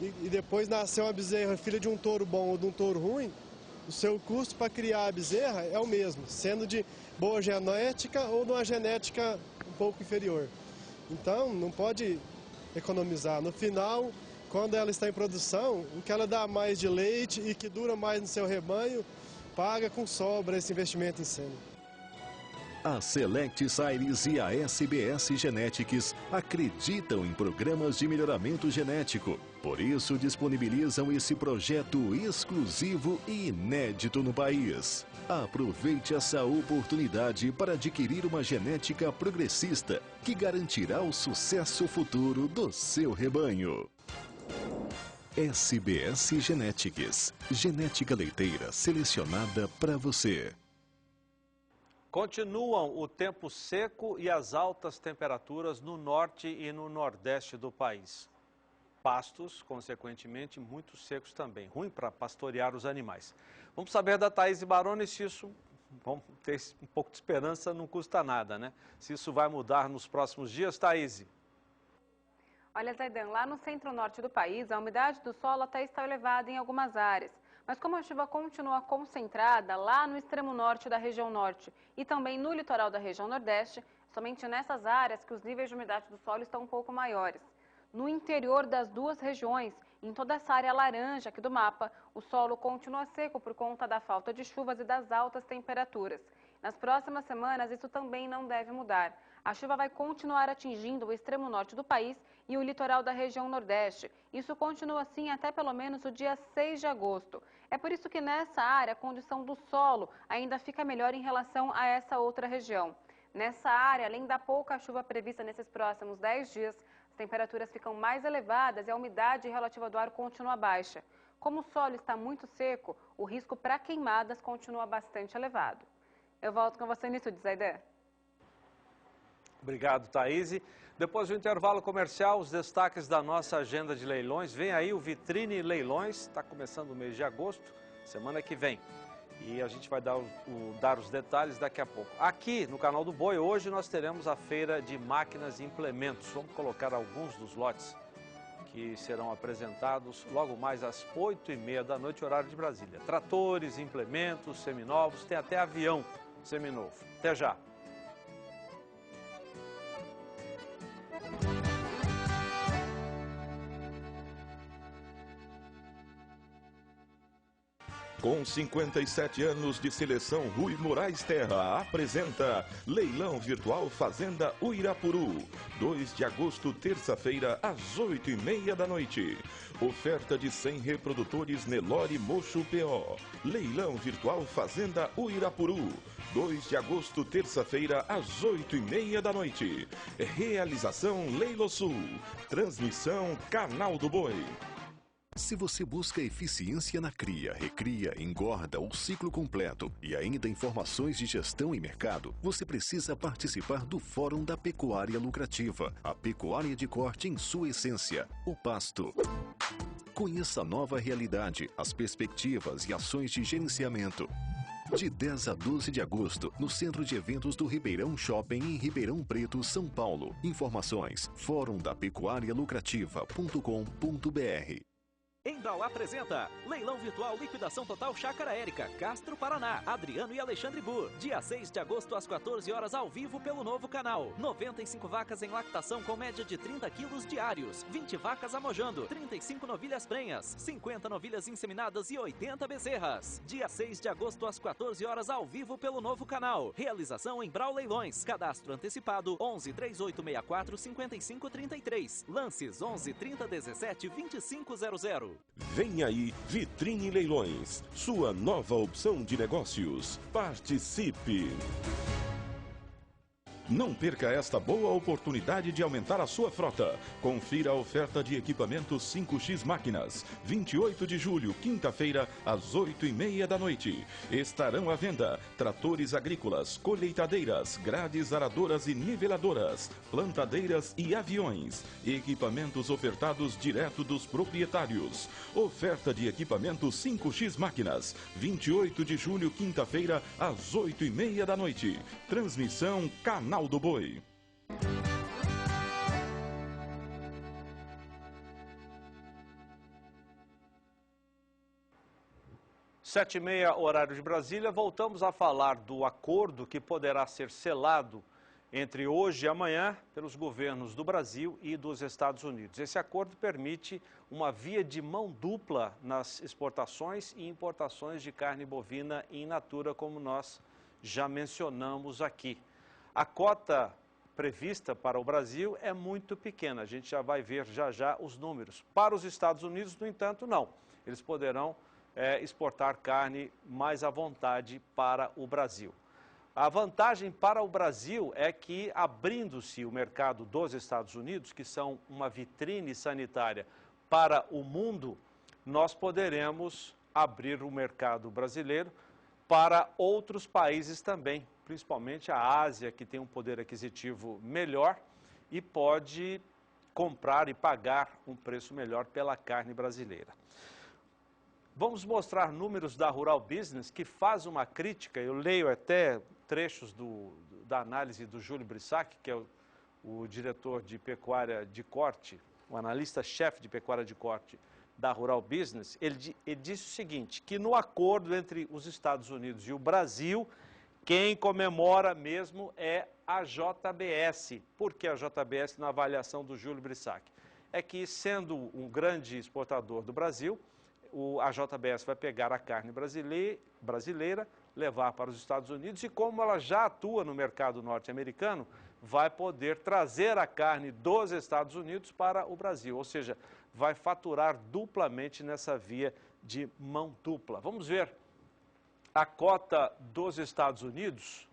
e depois nascer uma bezerra filha de um touro bom ou de um touro ruim, o seu custo para criar a bezerra é o mesmo, sendo de boa genética ou de uma genética um pouco inferior. Então, não pode economizar. No final, quando ela está em produção, o que ela dá mais de leite e que dura mais no seu rebanho, paga com sobra esse investimento em sêmen. A Select Sires e a SBS Genetics acreditam em programas de melhoramento genético. Por isso, disponibilizam esse projeto exclusivo e inédito no país. Aproveite essa oportunidade para adquirir uma genética progressista que garantirá o sucesso futuro do seu rebanho. SBS Genetics. Genética leiteira selecionada para você. Continuam o tempo seco e as altas temperaturas no norte e no nordeste do país. Pastos, consequentemente, muito secos também. Ruim para pastorear os animais. Vamos saber da Thaís Baroni se isso, vamos ter um pouco de esperança, não custa nada, né? Se isso vai mudar nos próximos dias, Thaís. Olha, Zaidan, lá no centro-norte do país, a umidade do solo até está elevada em algumas áreas. Mas como a chuva continua concentrada lá no extremo norte da região norte e também no litoral da região nordeste, somente nessas áreas que os níveis de umidade do solo estão um pouco maiores. No interior das duas regiões, em toda essa área laranja aqui do mapa, o solo continua seco por conta da falta de chuvas e das altas temperaturas. Nas próximas semanas, isso também não deve mudar. A chuva vai continuar atingindo o extremo norte do país e o litoral da região nordeste. Isso continua assim até pelo menos o dia 6 de agosto. É por isso que nessa área a condição do solo ainda fica melhor em relação a essa outra região. Nessa área, além da pouca chuva prevista nesses próximos 10 dias, as temperaturas ficam mais elevadas e a umidade relativa do ar continua baixa. Como o solo está muito seco, o risco para queimadas continua bastante elevado. Eu volto com você no estúdio, Zaidé. Obrigado, Thaís. Depois do intervalo comercial, os destaques da nossa agenda de leilões. Vem aí o Vitrine Leilões, está começando o mês de agosto, semana que vem. E a gente vai dar os detalhes daqui a pouco. Aqui no canal do Boi, hoje nós teremos a feira de máquinas e implementos. Vamos colocar alguns dos lotes que serão apresentados logo mais às 8h30 da noite, horário de Brasília. Tratores, implementos, seminovos, tem até avião seminovo. Até já! Com 57 anos de seleção, Rui Moraes Terra apresenta Leilão Virtual Fazenda Uirapuru, 2 de agosto, terça-feira, às 8h30 da noite. Oferta de 100 reprodutores Nelore Mocho PO. Leilão Virtual Fazenda Uirapuru, 2 de agosto, terça-feira, às 8h30 da noite. Realização Leilosul. Transmissão Canal do Boi. Se você busca eficiência na cria, recria, engorda ou ciclo completo e ainda informações de gestão e mercado, você precisa participar do Fórum da Pecuária Lucrativa, a pecuária de corte em sua essência, o pasto. Conheça a nova realidade, as perspectivas e ações de gerenciamento. De 10 a 12 de agosto, no Centro de Eventos do Ribeirão Shopping, em Ribeirão Preto, São Paulo. Informações: forumdapecuarialucrativa.com.br. Embral apresenta Leilão Virtual Liquidação Total Chácara Érica, Castro, Paraná. Adriano e Alexandre Bu. Dia 6 de agosto às 14 horas ao vivo pelo novo canal. 95 vacas em lactação com média de 30 quilos diários. 20 vacas amojando. 35 novilhas prenhas. 50 novilhas inseminadas e 80 bezerras. Dia 6 de agosto às 14 horas ao vivo pelo novo canal. Realização Embral Leilões. Cadastro antecipado 11 3864 5533. Lances 11 30 17 2500. Vem aí Vitrine Leilões, sua nova opção de negócios. Participe! Não perca esta boa oportunidade de aumentar a sua frota. Confira a oferta de equipamentos 5X Máquinas. 28 de julho, quinta-feira, às 8h30 da noite. Estarão à venda tratores agrícolas, colheitadeiras, grades aradoras e niveladoras, plantadeiras e aviões. Equipamentos ofertados direto dos proprietários. Oferta de equipamentos 5X Máquinas. 28 de julho, quinta-feira, às 8h30 da noite. Transmissão Canal do Boi. 7h30, horário de Brasília. Voltamos a falar do acordo que poderá ser selado entre hoje e amanhã pelos governos do Brasil e dos Estados Unidos. Esse acordo permite uma via de mão dupla nas exportações e importações de carne bovina in natura, como nós já mencionamos aqui. A cota prevista para o Brasil é muito pequena, a gente já vai ver já os números. Para os Estados Unidos, no entanto, não. Eles poderão exportar carne mais à vontade para o Brasil. A vantagem para o Brasil é que, abrindo-se o mercado dos Estados Unidos, que são uma vitrine sanitária para o mundo, nós poderemos abrir o mercado brasileiro para outros países também, principalmente a Ásia, que tem um poder aquisitivo melhor e pode comprar e pagar um preço melhor pela carne brasileira. Vamos mostrar números da Rural Business, que faz uma crítica, eu leio até trechos da análise do Júlio Brissac, que é o diretor de pecuária de corte, o analista-chefe de pecuária de corte da Rural Business. Ele disse o seguinte, que no acordo entre os Estados Unidos e o Brasil, quem comemora mesmo é a JBS. Por que a JBS na avaliação do Júlio Brissac? É que, sendo um grande exportador do Brasil, a JBS vai pegar a carne brasileira, levar para os Estados Unidos e, como ela já atua no mercado norte-americano, vai poder trazer a carne dos Estados Unidos para o Brasil. Ou seja, vai faturar duplamente nessa via de mão dupla. Vamos ver a cota dos Estados Unidos.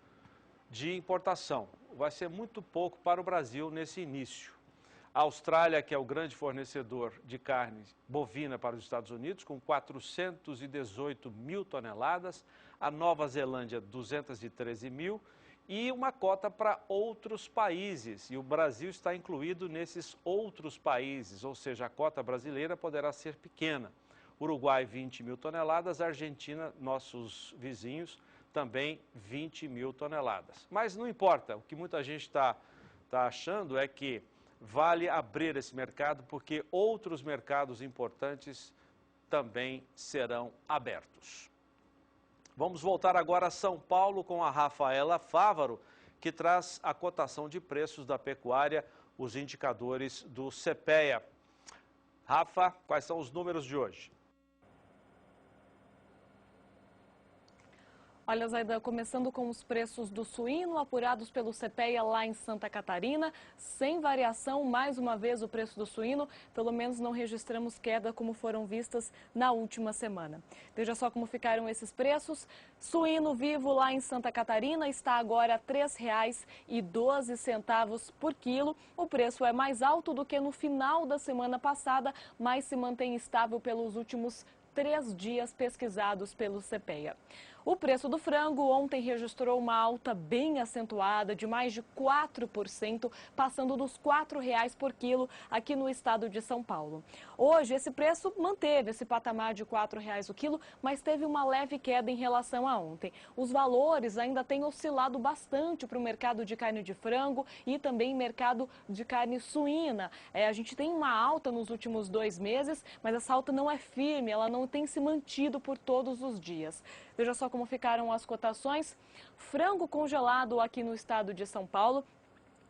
de importação. Vai ser muito pouco para o Brasil nesse início. A Austrália, que é o grande fornecedor de carne bovina para os Estados Unidos, com 418 mil toneladas. A Nova Zelândia, 213 mil. E uma cota para outros países. E o Brasil está incluído nesses outros países, ou seja, a cota brasileira poderá ser pequena. Uruguai, 20 mil toneladas. Argentina, nossos vizinhos, também 20 mil toneladas. Mas não importa, o que muita gente está achando é que vale abrir esse mercado porque outros mercados importantes também serão abertos. Vamos voltar agora a São Paulo com a Rafaela Fávaro, que traz a cotação de preços da pecuária, os indicadores do CPEA. Rafa, quais são os números de hoje? Olha, Zaidan, começando com os preços do suíno apurados pelo CPEA lá em Santa Catarina, sem variação, mais uma vez o preço do suíno, pelo menos não registramos queda como foram vistas na última semana. Veja só como ficaram esses preços. Suíno vivo lá em Santa Catarina está agora R$ 3,12 por quilo. O preço é mais alto do que no final da semana passada, mas se mantém estável pelos últimos 3 dias pesquisados pelo CPEA. O preço do frango ontem registrou uma alta bem acentuada de mais de 4%, passando dos R$ 4,00 por quilo aqui no estado de São Paulo. Hoje, esse preço manteve esse patamar de R$ 4,00 o quilo, mas teve uma leve queda em relação a ontem. Os valores ainda têm oscilado bastante para o mercado de carne de frango e também mercado de carne suína. A gente tem uma alta nos últimos 2 meses, mas essa alta não é firme, ela não tem se mantido por todos os dias. Veja só como ficaram as cotações. Frango congelado aqui no estado de São Paulo,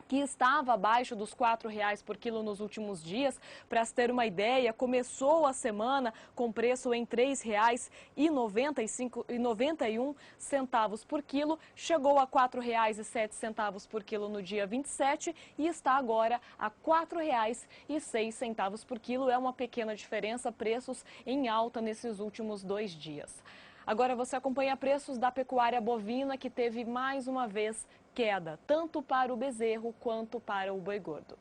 que estava abaixo dos R$ 4,00 por quilo nos últimos dias. Para se ter uma ideia, começou a semana com preço em R$ 3,91 por quilo, chegou a R$ 4,07 por quilo no dia 27 e está agora a R$ 4,06 por quilo. É uma pequena diferença, preços em alta nesses últimos 2 dias. Agora você acompanha preços da pecuária bovina, que teve mais uma vez queda, tanto para o bezerro quanto para o boi gordo.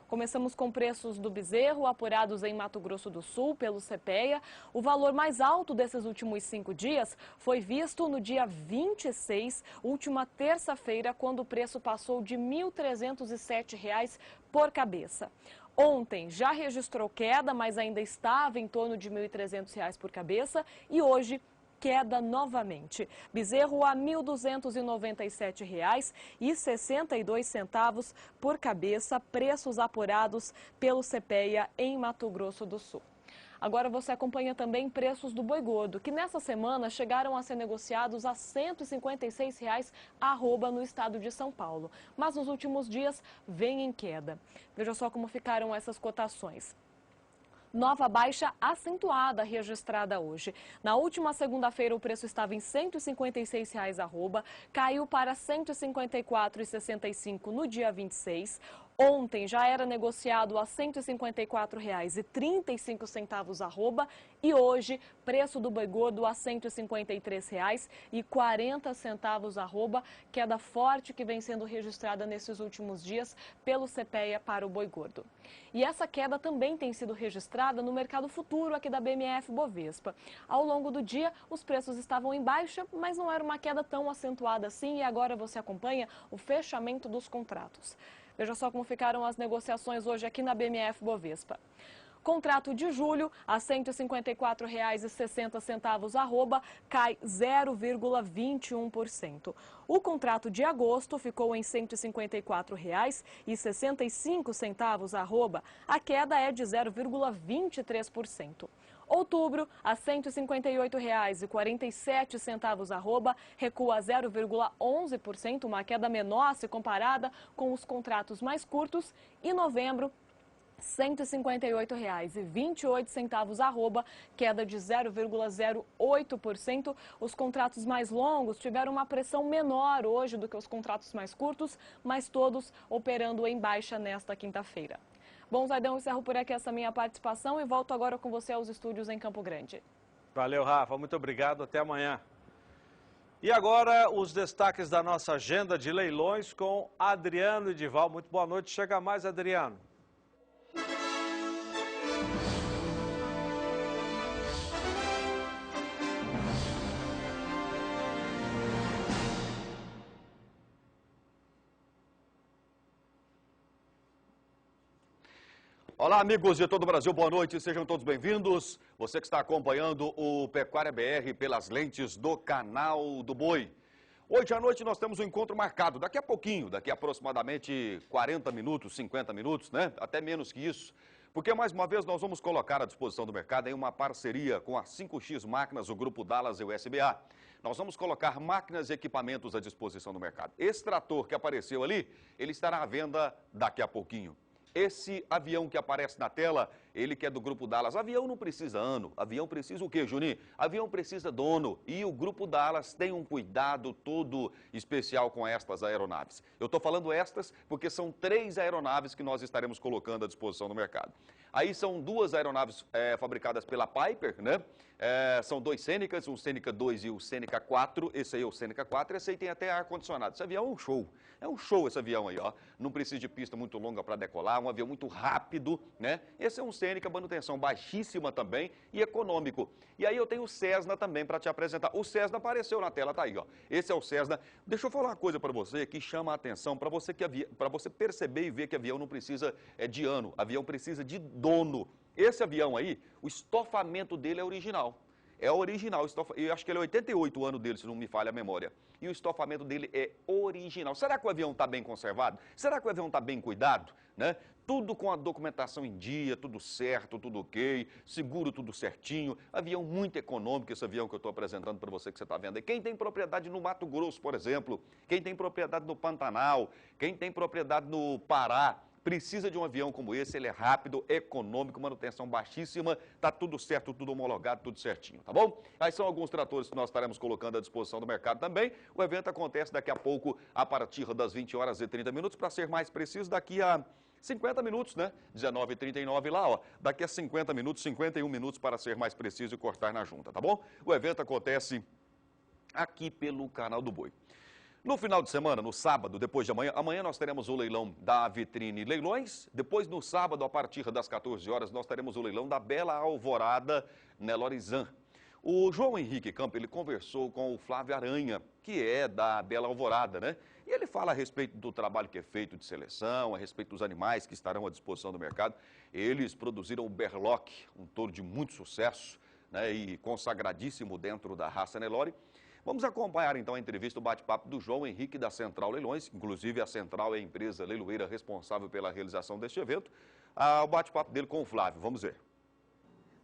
Começamos com preços do bezerro, apurados em Mato Grosso do Sul pelo CPEA. O valor mais alto desses últimos 5 dias foi visto no dia 26, última terça-feira, quando o preço passou de R$ 1.307 por cabeça. Ontem já registrou queda, mas ainda estava em torno de R$ 1.300 por cabeça e hoje queda novamente. Bezerro a R$ 1.297,62 por cabeça, preços apurados pelo CPEA em Mato Grosso do Sul. Agora você acompanha também preços do boi gordo, que nessa semana chegaram a ser negociados a R$ 156,00 arroba no estado de São Paulo. Mas nos últimos dias vem em queda. Veja só como ficaram essas cotações. Nova baixa acentuada registrada hoje. Na última segunda-feira o preço estava em R$ 156,00 arroba, caiu para R$ 154,65 no dia 26. Ontem já era negociado a R$ 154,35 arroba e hoje preço do boi gordo a R$ 153,40 arroba, queda forte que vem sendo registrada nesses últimos dias pelo CPEA para o boi gordo. E essa queda também tem sido registrada no mercado futuro aqui da BMF Bovespa. Ao longo do dia, os preços estavam em baixa, mas não era uma queda tão acentuada assim e agora você acompanha o fechamento dos contratos. Veja só como ficaram as negociações hoje aqui na BMF Bovespa. Contrato de julho a R$ 154,60 arroba, cai 0,21%. O contrato de agosto ficou em R$ 154,65 arroba, a queda é de 0,23%. Outubro, a R$ 158,47 arroba, recua 0,11%, uma queda menor se comparada com os contratos mais curtos. E novembro, R$ 158,28 arroba, queda de 0,08%. Os contratos mais longos tiveram uma pressão menor hoje do que os contratos mais curtos, mas todos operando em baixa nesta quinta-feira. Bom, Zaidão, encerro por aqui essa minha participação e volto agora com você aos estúdios em Campo Grande. Valeu, Rafa. Muito obrigado. Até amanhã. E agora os destaques da nossa agenda de leilões com Adriano Edival. Muito boa noite. Chega mais, Adriano. Olá, amigos de todo o Brasil, boa noite, sejam todos bem-vindos. Você que está acompanhando o Pecuária BR pelas lentes do Canal do Boi. Hoje à noite nós temos um encontro marcado, daqui a pouquinho, daqui a aproximadamente 40 minutos, 50 minutos, né? Até menos que isso. Porque, mais uma vez, nós vamos colocar à disposição do mercado em uma parceria com a 5X Máquinas, o Grupo Dallas e o SBA. Nós vamos colocar máquinas e equipamentos à disposição do mercado. Esse trator que apareceu ali, ele estará à venda daqui a pouquinho. Esse avião que aparece na tela, ele que é do Grupo Dallas. Avião não precisa ano, avião precisa o quê, Juninho? Avião precisa dono. E o Grupo Dallas tem um cuidado todo especial com estas aeronaves. Eu estou falando estas porque são 3 aeronaves que nós estaremos colocando à disposição do mercado. Aí são 2 aeronaves fabricadas pela Piper, né? São 2 Sênicas, um Sênica 2 e o Sênica 4. Esse aí é o Sênica 4, esse aí tem até ar-condicionado. Esse avião é um show. É um show esse avião aí, ó. Não precisa de pista muito longa para decolar, um avião muito rápido, né? Esse é um Sênica, manutenção baixíssima também e econômico. E aí eu tenho o Cessna também para te apresentar. O Cessna apareceu na tela, tá aí, ó. Esse é o Cessna. Deixa eu falar uma coisa para você que chama a atenção, para você perceber e ver que avião não precisa de ano, avião precisa de dono. Esse avião aí, o estofamento dele é original. É original, eu acho que ele é 88 anos dele, se não me falha a memória. E o estofamento dele é original. Será que o avião está bem conservado? Será que o avião está bem cuidado? Né? Tudo com a documentação em dia, tudo certo, tudo ok, seguro tudo certinho. Avião muito econômico, esse avião que eu estou apresentando para você que você está vendo aí. Quem tem propriedade no Mato Grosso, por exemplo, quem tem propriedade no Pantanal, quem tem propriedade no Pará, precisa de um avião como esse, ele é rápido, econômico, manutenção baixíssima, tá tudo certo, tudo homologado, tudo certinho, tá bom? Aí são alguns tratores que nós estaremos colocando à disposição do mercado também. O evento acontece daqui a pouco, a partir das 20 horas e 30 minutos, para ser mais preciso, daqui a 50 minutos, né? 19h39 lá, ó. Daqui a 50 minutos, 51 minutos para ser mais preciso e cortar na junta, tá bom? O evento acontece aqui pelo Canal do Boi. No final de semana, no sábado, depois de amanhã nós teremos o leilão da Vitrine Leilões. Depois, no sábado, a partir das 14 horas, nós teremos o leilão da Bela Alvorada Nelorizan. O João Henrique Campo, ele conversou com o Flávio Aranha, que é da Bela Alvorada, né? E ele fala a respeito do trabalho que é feito de seleção, a respeito dos animais que estarão à disposição do mercado. Eles produziram o Berlock, um touro de muito sucesso, né? E consagradíssimo dentro da raça Nelore. Vamos acompanhar então a entrevista, o bate-papo do João Henrique da Central Leilões, inclusive a Central é a empresa leiloeira responsável pela realização deste evento. O bate-papo dele com o Flávio, vamos ver.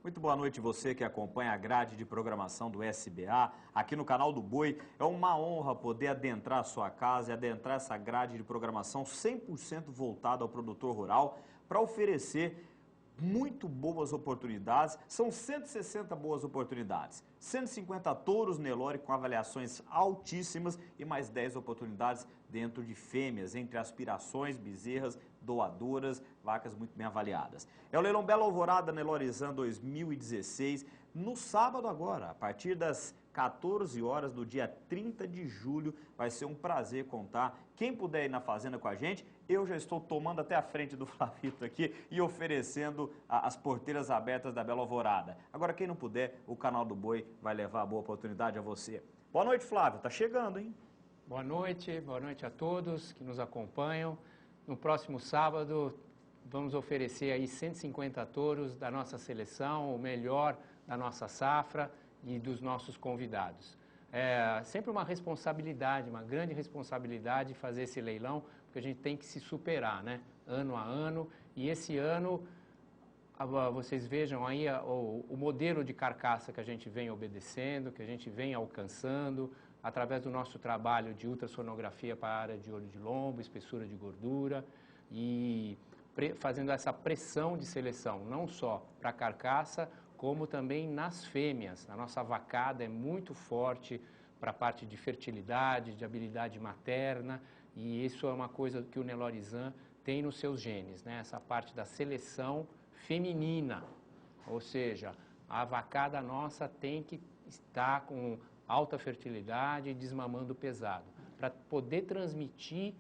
Muito boa noite você que acompanha a grade de programação do SBA aqui no Canal do Boi. É uma honra poder adentrar a sua casa e adentrar essa grade de programação 100% voltada ao produtor rural para oferecer muito boas oportunidades, são 160 boas oportunidades, 150 touros Nelore com avaliações altíssimas e mais 10 oportunidades dentro de fêmeas, entre aspirações, bezerras, doadoras, vacas muito bem avaliadas. É o leilão Bela Alvorada Nelorizan 2016, no sábado agora, a partir das 14 horas do dia 30 de julho, vai ser um prazer contar. Quem puder ir na fazenda com a gente, eu já estou tomando até a frente do Flavito aqui e oferecendo as porteiras abertas da Bela Alvorada. Agora, quem não puder, o Canal do Boi vai levar a boa oportunidade a você. Boa noite, Flávio. Tá chegando, hein? Boa noite a todos que nos acompanham. No próximo sábado, vamos oferecer aí 150 touros da nossa seleção, o melhor da nossa safra e dos nossos convidados. É sempre uma responsabilidade, uma grande responsabilidade fazer esse leilão, porque a gente tem que se superar, né? Ano a ano. E esse ano, vocês vejam aí o modelo de carcaça que a gente vem obedecendo, que a gente vem alcançando, através do nosso trabalho de ultrassonografia para a área de olho de lombo, espessura de gordura, e fazendo essa pressão de seleção, não só para a carcaça, como também nas fêmeas. A nossa vacada é muito forte para a parte de fertilidade, de habilidade materna, e isso é uma coisa que o Nelorizan tem nos seus genes, né? Essa parte da seleção feminina, ou seja, a vacada nossa tem que estar com alta fertilidade e desmamando pesado, para poder transmitir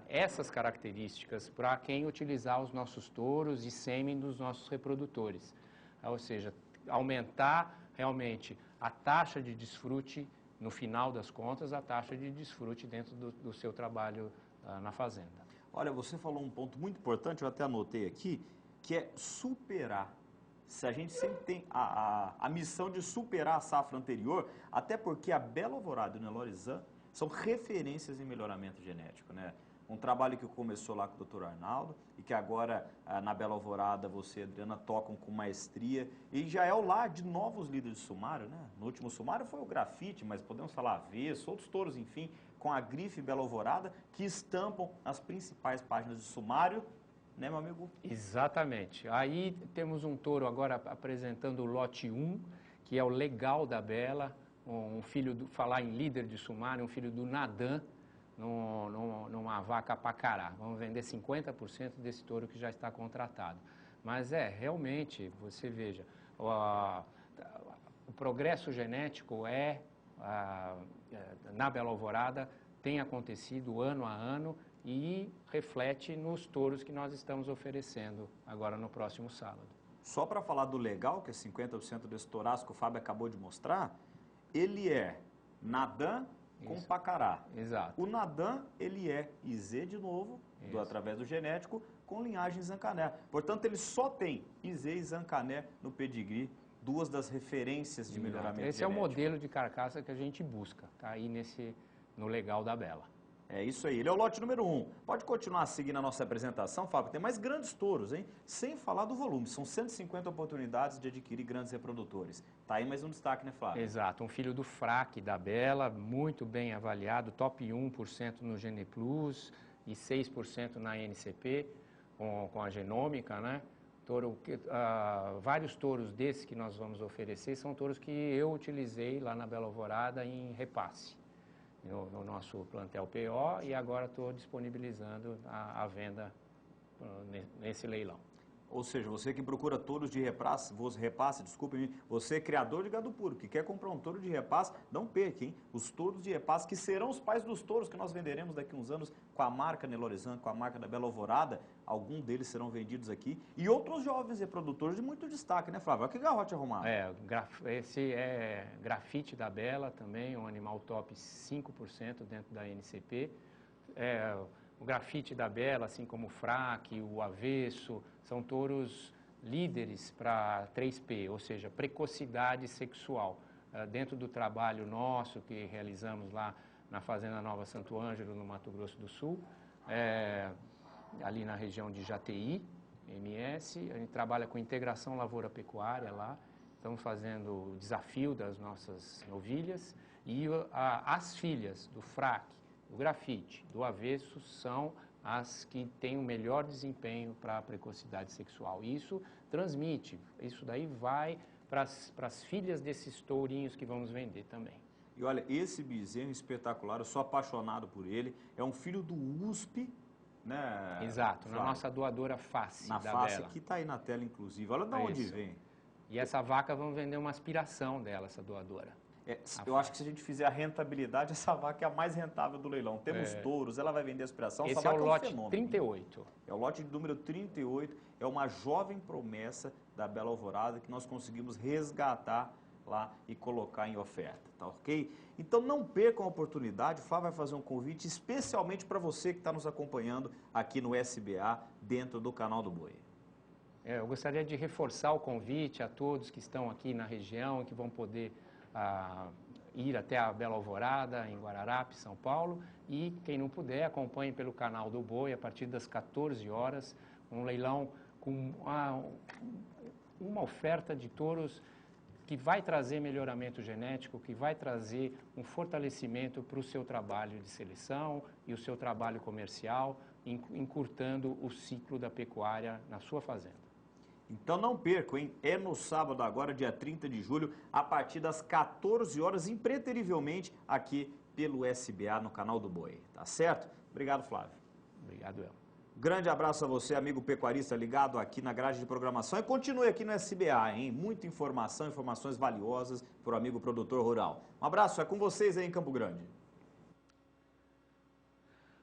essas características para quem utilizar os nossos touros e sêmen dos nossos reprodutores. Ou seja, aumentar realmente a taxa de desfrute, no final das contas, a taxa de desfrute dentro do seu trabalho na fazenda. Olha, você falou um ponto muito importante, eu até anotei aqui, que é superar. Se a gente sempre tem a missão de superar a safra anterior, até porque a Bela Alvorada e o Nelorizan são referências em melhoramento genético, né? Um trabalho que começou lá com o Dr. Arnaldo e que agora na Bela Alvorada você e a Adriana tocam com maestria e já é o lar de novos líderes de sumário, né? No último sumário foi o Grafite, mas podemos falar Avesso, outros touros, enfim, com a grife Bela Alvorada que estampam as principais páginas de sumário, né, meu amigo? Exatamente. Aí temos um touro agora apresentando o lote 1, que é o Legal da Bela, um filho falar em líder de sumário, um filho do Nadan, numa vaca pacará. Vamos vender 50% desse touro que já está contratado. Mas realmente, você veja, o progresso genético na Bela Alvorada tem acontecido ano a ano e reflete nos touros que nós estamos oferecendo agora no próximo sábado. Só para falar do Legal, que é 50% desse touraço que o Fábio acabou de mostrar, ele é Nadan com pacará. Exato. O Nadan, ele é IZ de novo, através do genético, com linhagem Zancané. Portanto, ele só tem IZ e Zancané no pedigree, duas das referências de melhoramento genético. Esse é o modelo de carcaça que a gente busca, tá aí no Legal da Bela. É isso aí, ele é o lote número 1. Pode continuar seguindo a nossa apresentação, Fábio, tem mais grandes touros, hein? Sem falar do volume, são 150 oportunidades de adquirir grandes reprodutores. Tá aí mais um destaque, né, Flávio? Exato, um filho do Fraque da Bela, muito bem avaliado, top 1% no Gene Plus e 6% na NCP, com a genômica, né? Vários touros desses que nós vamos oferecer são touros que eu utilizei lá na Bela Alvorada em repasse. No nosso plantel PO e agora estou disponibilizando a venda nesse leilão. Ou seja, você que procura touros de repasse, desculpe-me, você é criador de gado puro, que quer comprar um touro de repasse, não perca, hein? Os touros de repasse, que serão os pais dos touros que nós venderemos daqui a uns anos com a marca Nelorizan, com a marca da Bela Alvorada, algum deles serão vendidos aqui, e outros jovens reprodutores de muito destaque, né, Flávio? Olha que garrote arrumado. Esse é Grafite da Bela também, um animal top 5% dentro da NCP. O Grafite da Bela, assim como o Fraque, o Avesso, são touros líderes para 3P, ou seja, precocidade sexual. Dentro do trabalho nosso que realizamos lá na Fazenda Nova Santo Ângelo, no Mato Grosso do Sul, ali na região de Jati, MS, a gente trabalha com integração lavoura-pecuária lá, estamos fazendo o desafio das nossas novilhas e as filhas do Fraque, do Grafite, do Avesso, são as que têm o melhor desempenho para a precocidade sexual. E isso transmite, isso daí vai para as filhas desses tourinhos que vamos vender também. E olha, esse bezerro espetacular, eu sou apaixonado por ele, é um filho do USP, né? Exato, na nossa doadora Face da Bela. Na Face, que está aí na tela, inclusive. Olha de onde vem. E essa vaca, vamos vender uma aspiração dela, essa doadora. Eu acho que se a gente fizer a rentabilidade, essa vaca é a mais rentável do leilão. Temos touros, ela vai vender aspiração. Esse é o lote 38. É o lote de número 38, é uma jovem promessa da Bela Alvorada que nós conseguimos resgatar lá e colocar em oferta, tá ok? Então não percam a oportunidade, o Flávio vai fazer um convite especialmente para você que está nos acompanhando aqui no SBA, dentro do canal do Boi. Eu gostaria de reforçar o convite a todos que estão aqui na região e que vão poder ir até a Bela Alvorada, em Guararapes, São Paulo, e quem não puder, acompanhe pelo canal do Boi a partir das 14 horas, um leilão com uma oferta de touros que vai trazer melhoramento genético, que vai trazer um fortalecimento para o seu trabalho de seleção e o seu trabalho comercial, encurtando o ciclo da pecuária na sua fazenda. Então não percam, hein? É no sábado agora, dia 30 de julho, a partir das 14 horas, impreterivelmente, aqui pelo SBA, no canal do Boi. Tá certo? Obrigado, Flávio. Obrigado, El. Grande abraço a você, amigo pecuarista ligado aqui na grade de programação. E continue aqui no SBA, hein? Muita informação, informações valiosas para o amigo produtor rural. Um abraço, é com vocês aí em Campo Grande.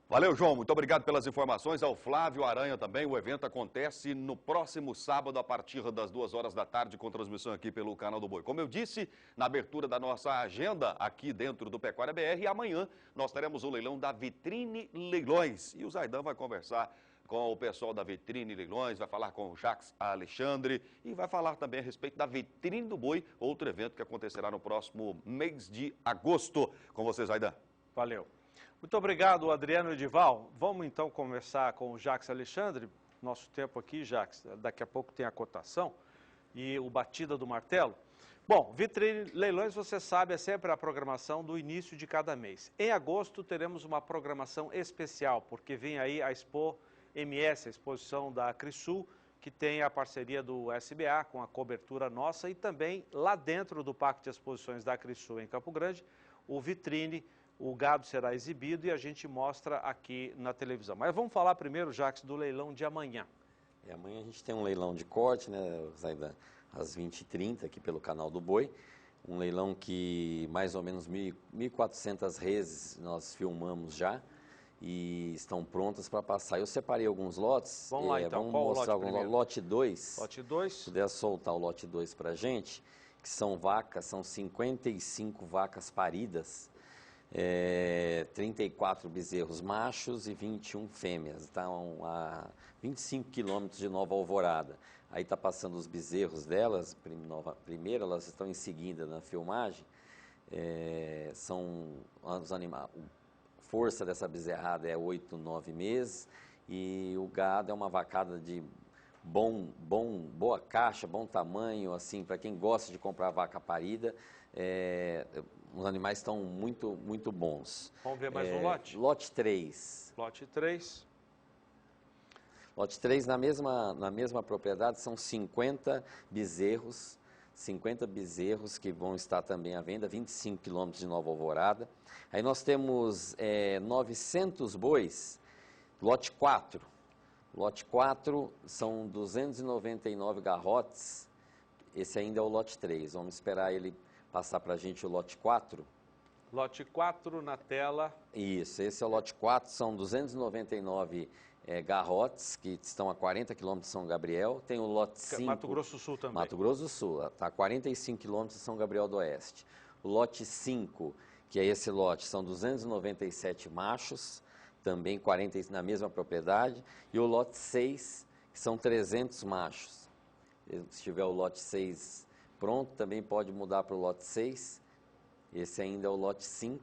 Valeu, João. Muito obrigado pelas informações. Ao Flávio Aranha também. O evento acontece no próximo sábado, a partir das 2 horas da tarde, com transmissão aqui pelo Canal do Boi. Como eu disse, na abertura da nossa agenda aqui dentro do Pecuária BR, amanhã nós teremos o leilão da Vitrine Leilões. E o Zaidan vai conversar com o pessoal da Vitrine Leilões, vai falar com o Jacques Alexandre e vai falar também a respeito da Vitrine do Boi, outro evento que acontecerá no próximo mês de agosto. Com vocês, Zaidan. Valeu. Muito obrigado, Adriano Edival. Vamos então conversar com o Jacques Alexandre. Nosso tempo aqui, Jacques, daqui a pouco tem a cotação e o batida do martelo. Bom, Vitrine Leilões, você sabe, é sempre a programação do início de cada mês. Em agosto teremos uma programação especial, porque vem aí a Expo MS, a exposição da Crisul, que tem a parceria do SBA com a cobertura nossa e também lá dentro do Parque de Exposições da Crisul em Campo Grande, o Vitrine. O gado será exibido e a gente mostra aqui na televisão. Mas vamos falar primeiro, Jacques, do leilão de amanhã. Amanhã a gente tem um leilão de corte, né, Zaidan, às 20h30 aqui pelo Canal do Boi. Um leilão que mais ou menos 1.400 reses nós filmamos já e estão prontas para passar. Eu separei alguns lotes. Vamos lá então, vamos qual mostrar o lote primeiro? Lote 2. Lote 2. Se puder soltar o lote 2 para a gente, que são vacas, são 55 vacas paridas. 34 bezerros machos e 21 fêmeas, estão a 25 quilômetros de Nova Alvorada. Aí está passando os bezerros delas, primeiro elas estão em seguida na filmagem, são os animais, a força dessa bezerrada é 8, 9 meses e o gado é uma vacada de boa caixa, bom tamanho, assim, para quem gosta de comprar vaca parida, os animais estão muito, muito bons. Vamos ver mais um lote? Lote 3. Lote 3. Lote 3, na mesma propriedade, são 50 bezerros que vão estar também à venda, 25 quilômetros de Nova Alvorada. Aí nós temos 900 bois, lote 4. Lote 4 são 299 garrotes, esse ainda é o lote 3, vamos esperar ele passar para a gente o lote 4. Lote 4 na tela. Isso, esse é o lote 4, são 299 garrotes, que estão a 40 quilômetros de São Gabriel. Tem o lote 5. Mato Grosso do Sul também. Mato Grosso do Sul, está a 45 quilômetros de São Gabriel do Oeste. O lote 5, que é esse lote, são 297 machos, também 40 na mesma propriedade. E o lote 6, que são 300 machos. Se tiver o lote 6 pronto, também pode mudar para o lote 6. Esse ainda é o lote 5,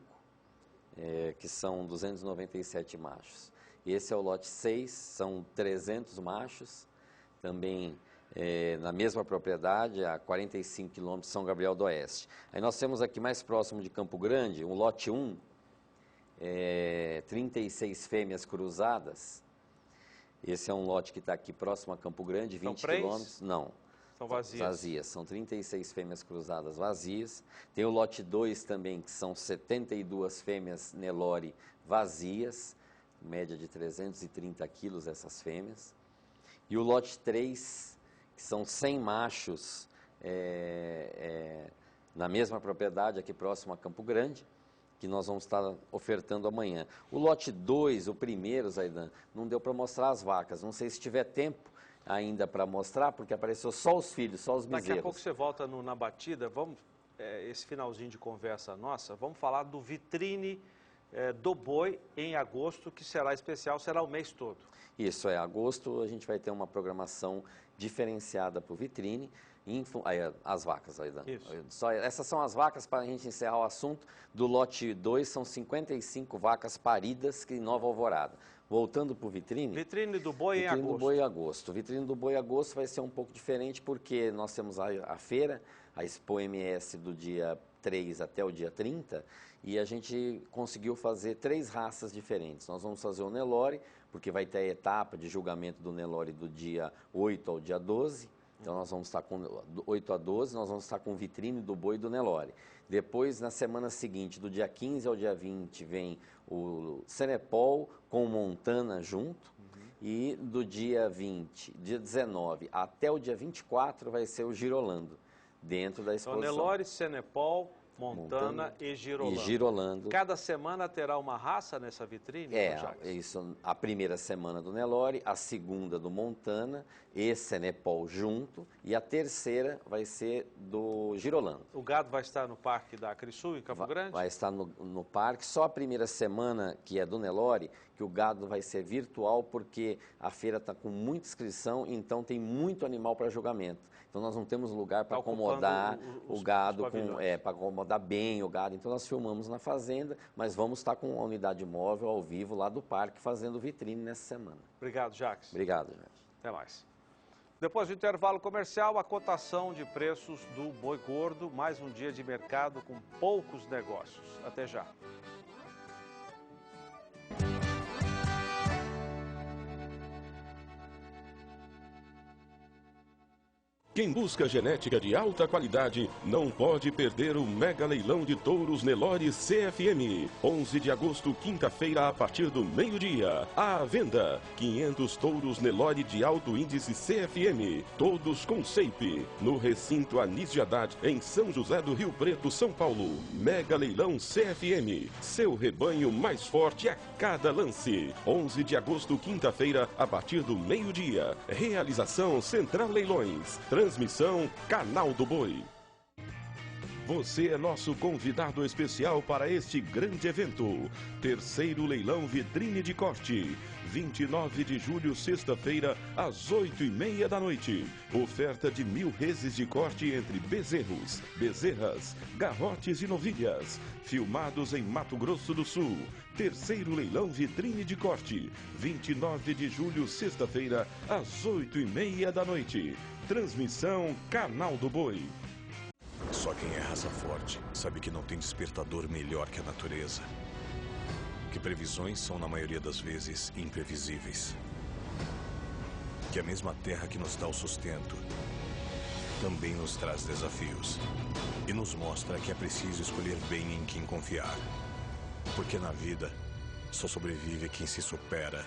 que são 297 machos. Esse é o lote 6, são 300 machos, também na mesma propriedade, a 45 quilômetros de São Gabriel do Oeste. Aí nós temos aqui mais próximo de Campo Grande, o lote 1, 36 fêmeas cruzadas. Esse é um lote que está aqui próximo a Campo Grande, 20 quilômetros. Não. São vazias. Vazias, são 36 fêmeas cruzadas vazias. Tem o lote 2 também, que são 72 fêmeas Nelore vazias, média de 330 quilos essas fêmeas. E o lote 3, que são 100 machos na mesma propriedade, aqui próximo a Campo Grande, que nós vamos estar ofertando amanhã. O lote 2, o primeiro, Zaidan, não deu para mostrar as vacas. Não sei se tiver tempo ainda para mostrar, porque apareceu só os filhos, só os bezerros. Daqui a pouco você volta na batida, vamos, esse finalzinho de conversa nossa, vamos falar do Vitrine do Boi em agosto, que será especial, será o mês todo. Isso, agosto a gente vai ter uma programação diferenciada para o Vitrine, as vacas, Zaidan. Essas são as vacas, para a gente encerrar o assunto. Do lote 2, são 55 vacas paridas em Nova Alvorada. Voltando para o Vitrine. Vitrine do Boi em agosto. Vitrine do Boi em agosto. Vitrine do Boi em agosto vai ser um pouco diferente, porque nós temos a feira, a Expo MS do dia 3 até o dia 30, e a gente conseguiu fazer 3 raças diferentes. Nós vamos fazer o Nelore, porque vai ter a etapa de julgamento do Nelore do dia 8 ao dia 12. Então nós vamos estar com 8 a 12, nós vamos estar com Vitrine do Boi e do Nelore. Depois, na semana seguinte, do dia 15 ao dia 20, vem o Cenepol com Montana junto. E do dia 20, dia 19 até o dia 24 vai ser o Girolando, dentro da exposição. Então, Nelore, Cenepol, Montana e Girolando. Cada semana terá uma raça nessa vitrine? Isso, a primeira semana do Nelore, a segunda do Montana e Cenepol junto, e a terceira vai ser do Girolando. O gado vai estar no Parque da Acrisul, em Campo Grande? Vai estar no parque, só a primeira semana, que é do Nelore, que o gado vai ser virtual, porque a feira está com muita inscrição, então tem muito animal para julgamento. Então nós não temos lugar para acomodar o gado, para acomodar bem o gado. Então nós filmamos na fazenda, mas vamos estar com a unidade móvel ao vivo lá do parque fazendo vitrine nessa semana. Obrigado, Jacques. Obrigado, Jacques. Até mais. Depois do intervalo comercial, a cotação de preços do boi gordo, mais um dia de mercado com poucos negócios. Até já. Quem busca genética de alta qualidade não pode perder o mega leilão de touros Nelore CFM. 11 de agosto, quinta-feira, a partir do meio-dia. À venda, 500 touros Nelore de alto índice CFM, todos com shape. No recinto Anísio de Haddad, em São José do Rio Preto, São Paulo. Mega leilão CFM. Seu rebanho mais forte a cada lance. 11 de agosto, quinta-feira, a partir do meio-dia. Realização Central Leilões. Transmissão Canal do Boi. Você é nosso convidado especial para este grande evento. Terceiro leilão Vitrine de Corte. 29 de julho, sexta-feira, às 8h30 da noite. Oferta de 1.000 reses de corte entre bezerros, bezerras, garrotes e novilhas. Filmados em Mato Grosso do Sul. Terceiro leilão Vitrine de Corte. 29 de julho, sexta-feira, às 8h30 da noite. Transmissão Canal do Boi. Só quem é raça forte sabe que não tem despertador melhor que a natureza. Que previsões são, na maioria das vezes, imprevisíveis. Que a mesma terra que nos dá o sustento também nos traz desafios. E nos mostra que é preciso escolher bem em quem confiar. Porque na vida, só sobrevive quem se supera.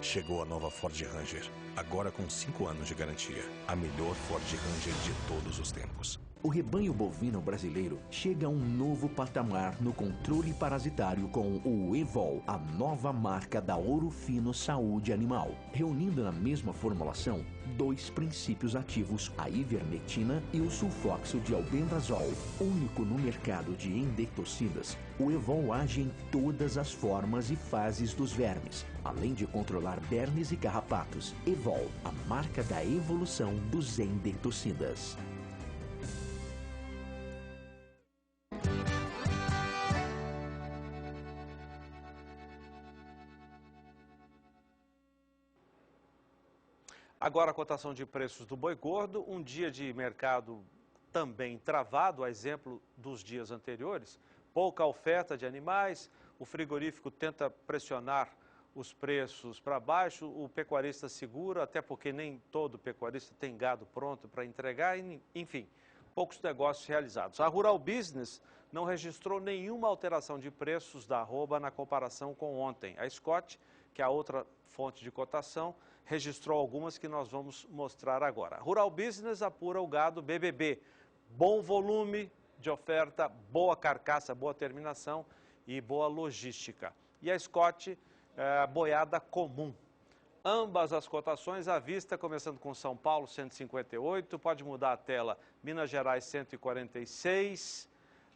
Chegou a nova Ford Ranger, agora com 5 anos de garantia. A melhor Ford Ranger de todos os tempos. O rebanho bovino brasileiro chega a um novo patamar no controle parasitário com o Evol, a nova marca da Ouro Fino Saúde Animal, reunindo na mesma formulação 2 princípios ativos, a ivermectina e o sulfóxido de albendazol. Único no mercado de endectocidas, o Evol age em todas as formas e fases dos vermes, além de controlar bernes e carrapatos. Evol, a marca da evolução dos endectocidas. Agora a cotação de preços do boi gordo, um dia de mercado também travado, a exemplo dos dias anteriores. Pouca oferta de animais, o frigorífico tenta pressionar os preços para baixo, o pecuarista segura, até porque nem todo pecuarista tem gado pronto para entregar, enfim, poucos negócios realizados. A Rural Business não registrou nenhuma alteração de preços da arroba na comparação com ontem. A Scott, que é a outra fonte de cotação, registrou algumas que nós vamos mostrar agora. Rural Business apura o gado BBB. Bom volume de oferta, boa carcaça, boa terminação e boa logística. E a Scott, boiada comum. Ambas as cotações à vista, começando com São Paulo, 158. Pode mudar a tela. Minas Gerais, 146.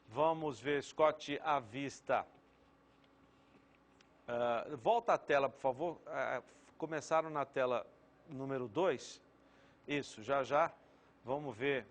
Vamos ver Scott à vista. Volta a tela, por favor. Começaram na tela número 2. Isso, já. Vamos ver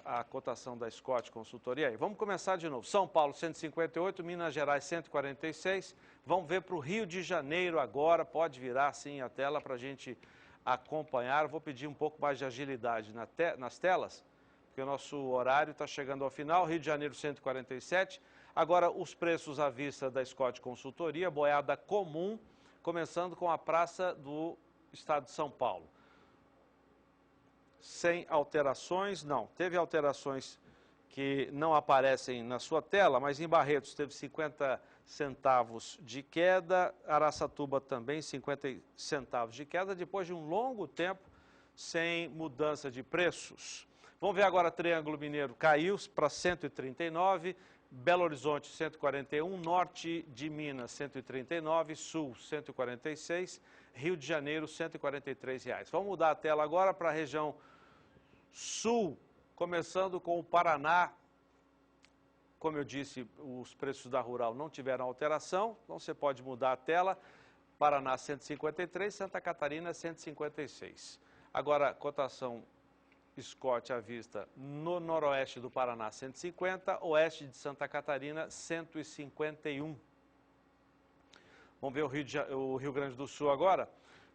a cotação da Scott Consultoria aí. Vamos começar de novo. São Paulo, 158, Minas Gerais, 146. Vamos ver para o Rio de Janeiro agora. Pode virar, sim, a tela para a gente acompanhar. Vou pedir um pouco mais de agilidade nas telas, porque o nosso horário está chegando ao final. Rio de Janeiro, 147. Agora, os preços à vista da Scott Consultoria, boiada comum, começando com a praça do estado de São Paulo. Sem alterações, não. Teve alterações que não aparecem na sua tela, mas em Barretos teve 50 centavos de queda, Araçatuba também 50 centavos de queda, depois de um longo tempo sem mudança de preços. Vamos ver agora, Triângulo Mineiro caiu para 139, Belo Horizonte 141, Norte de Minas 139, Sul 146, Rio de Janeiro R$143. Vamos mudar a tela agora para a região Sul, começando com o Paraná. Como eu disse, os preços da Rural não tiveram alteração, então você pode mudar a tela. Paraná 153, Santa Catarina 156. Agora, cotação Scott à vista no noroeste do Paraná 150, oeste de Santa Catarina 151. Vamos ver o Rio Grande do Sul agora.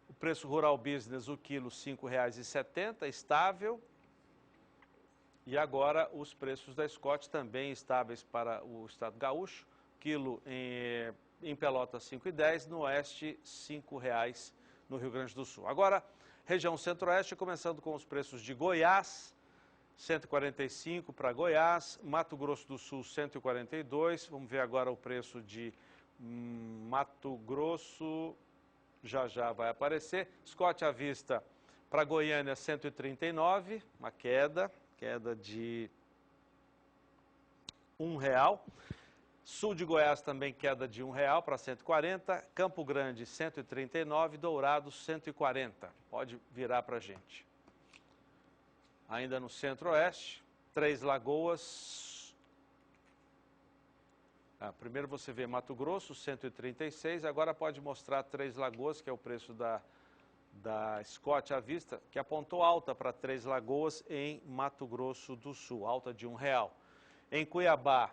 O preço Rural Business, o quilo R$ 5,70, estável. E agora os preços da Scott também estáveis para o estado gaúcho. Quilo em Pelotas R$ 5,10, no oeste R$ 5,00 no Rio Grande do Sul. Agora, região centro-oeste, começando com os preços de Goiás, 145 para Goiás, Mato Grosso do Sul 142. Vamos ver agora o preço de Mato Grosso, já vai aparecer. Scott à vista para Goiânia 139, uma queda de R$1. Sul de Goiás também queda de R$1 para 140, Campo Grande 139, Dourado 140. Pode virar para a gente. Ainda no centro-oeste, Três Lagoas. Primeiro você vê Mato Grosso 136, agora pode mostrar Três Lagoas, que é o preço da Scott à vista, que apontou alta para Três Lagoas em Mato Grosso do Sul, alta de R$1. Em Cuiabá,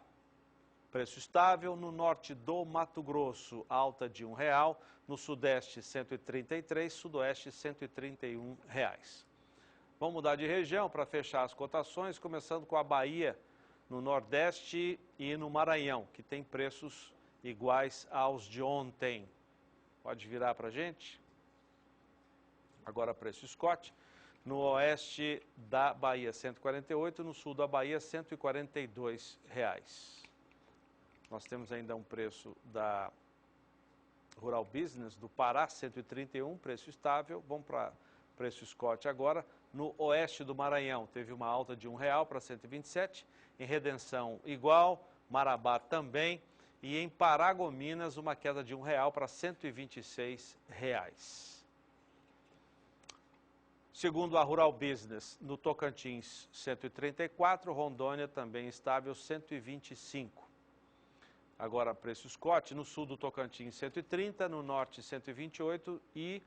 preço estável. No norte do Mato Grosso, alta de R$1. No sudeste, 133, sudoeste, R$131. Vamos mudar de região para fechar as cotações, começando com a Bahia, no nordeste e no Maranhão, que tem preços iguais aos de ontem. Pode virar para a gente. Agora preço Scott. No oeste da Bahia, 148, no sul da Bahia, R$142. Nós temos ainda um preço da Rural Business do Pará, 131, preço estável. Vamos para preço Scott agora. No oeste do Maranhão, teve uma alta de R$1 para 127. Em Redenção, igual. Marabá também. E em Paragominas, uma queda de R$1 para R$126. Segundo a Rural Business, no Tocantins, 134. Rondônia também estável, 125. Agora, preço Scott, no sul do Tocantins, 130, no norte, 128 e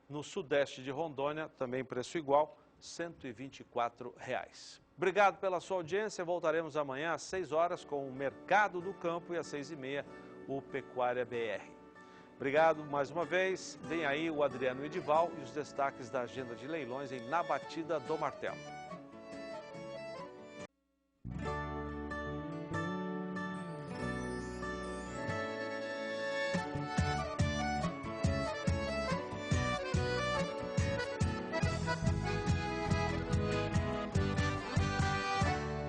no sudeste de Rondônia, também preço igual, R$124. Obrigado pela sua audiência, voltaremos amanhã às 6 horas com o Mercado do Campo e às 6h30 o Pecuária BR. Obrigado mais uma vez, vem aí o Adriano Edival e os destaques da agenda de leilões em Na Batida do Martelo.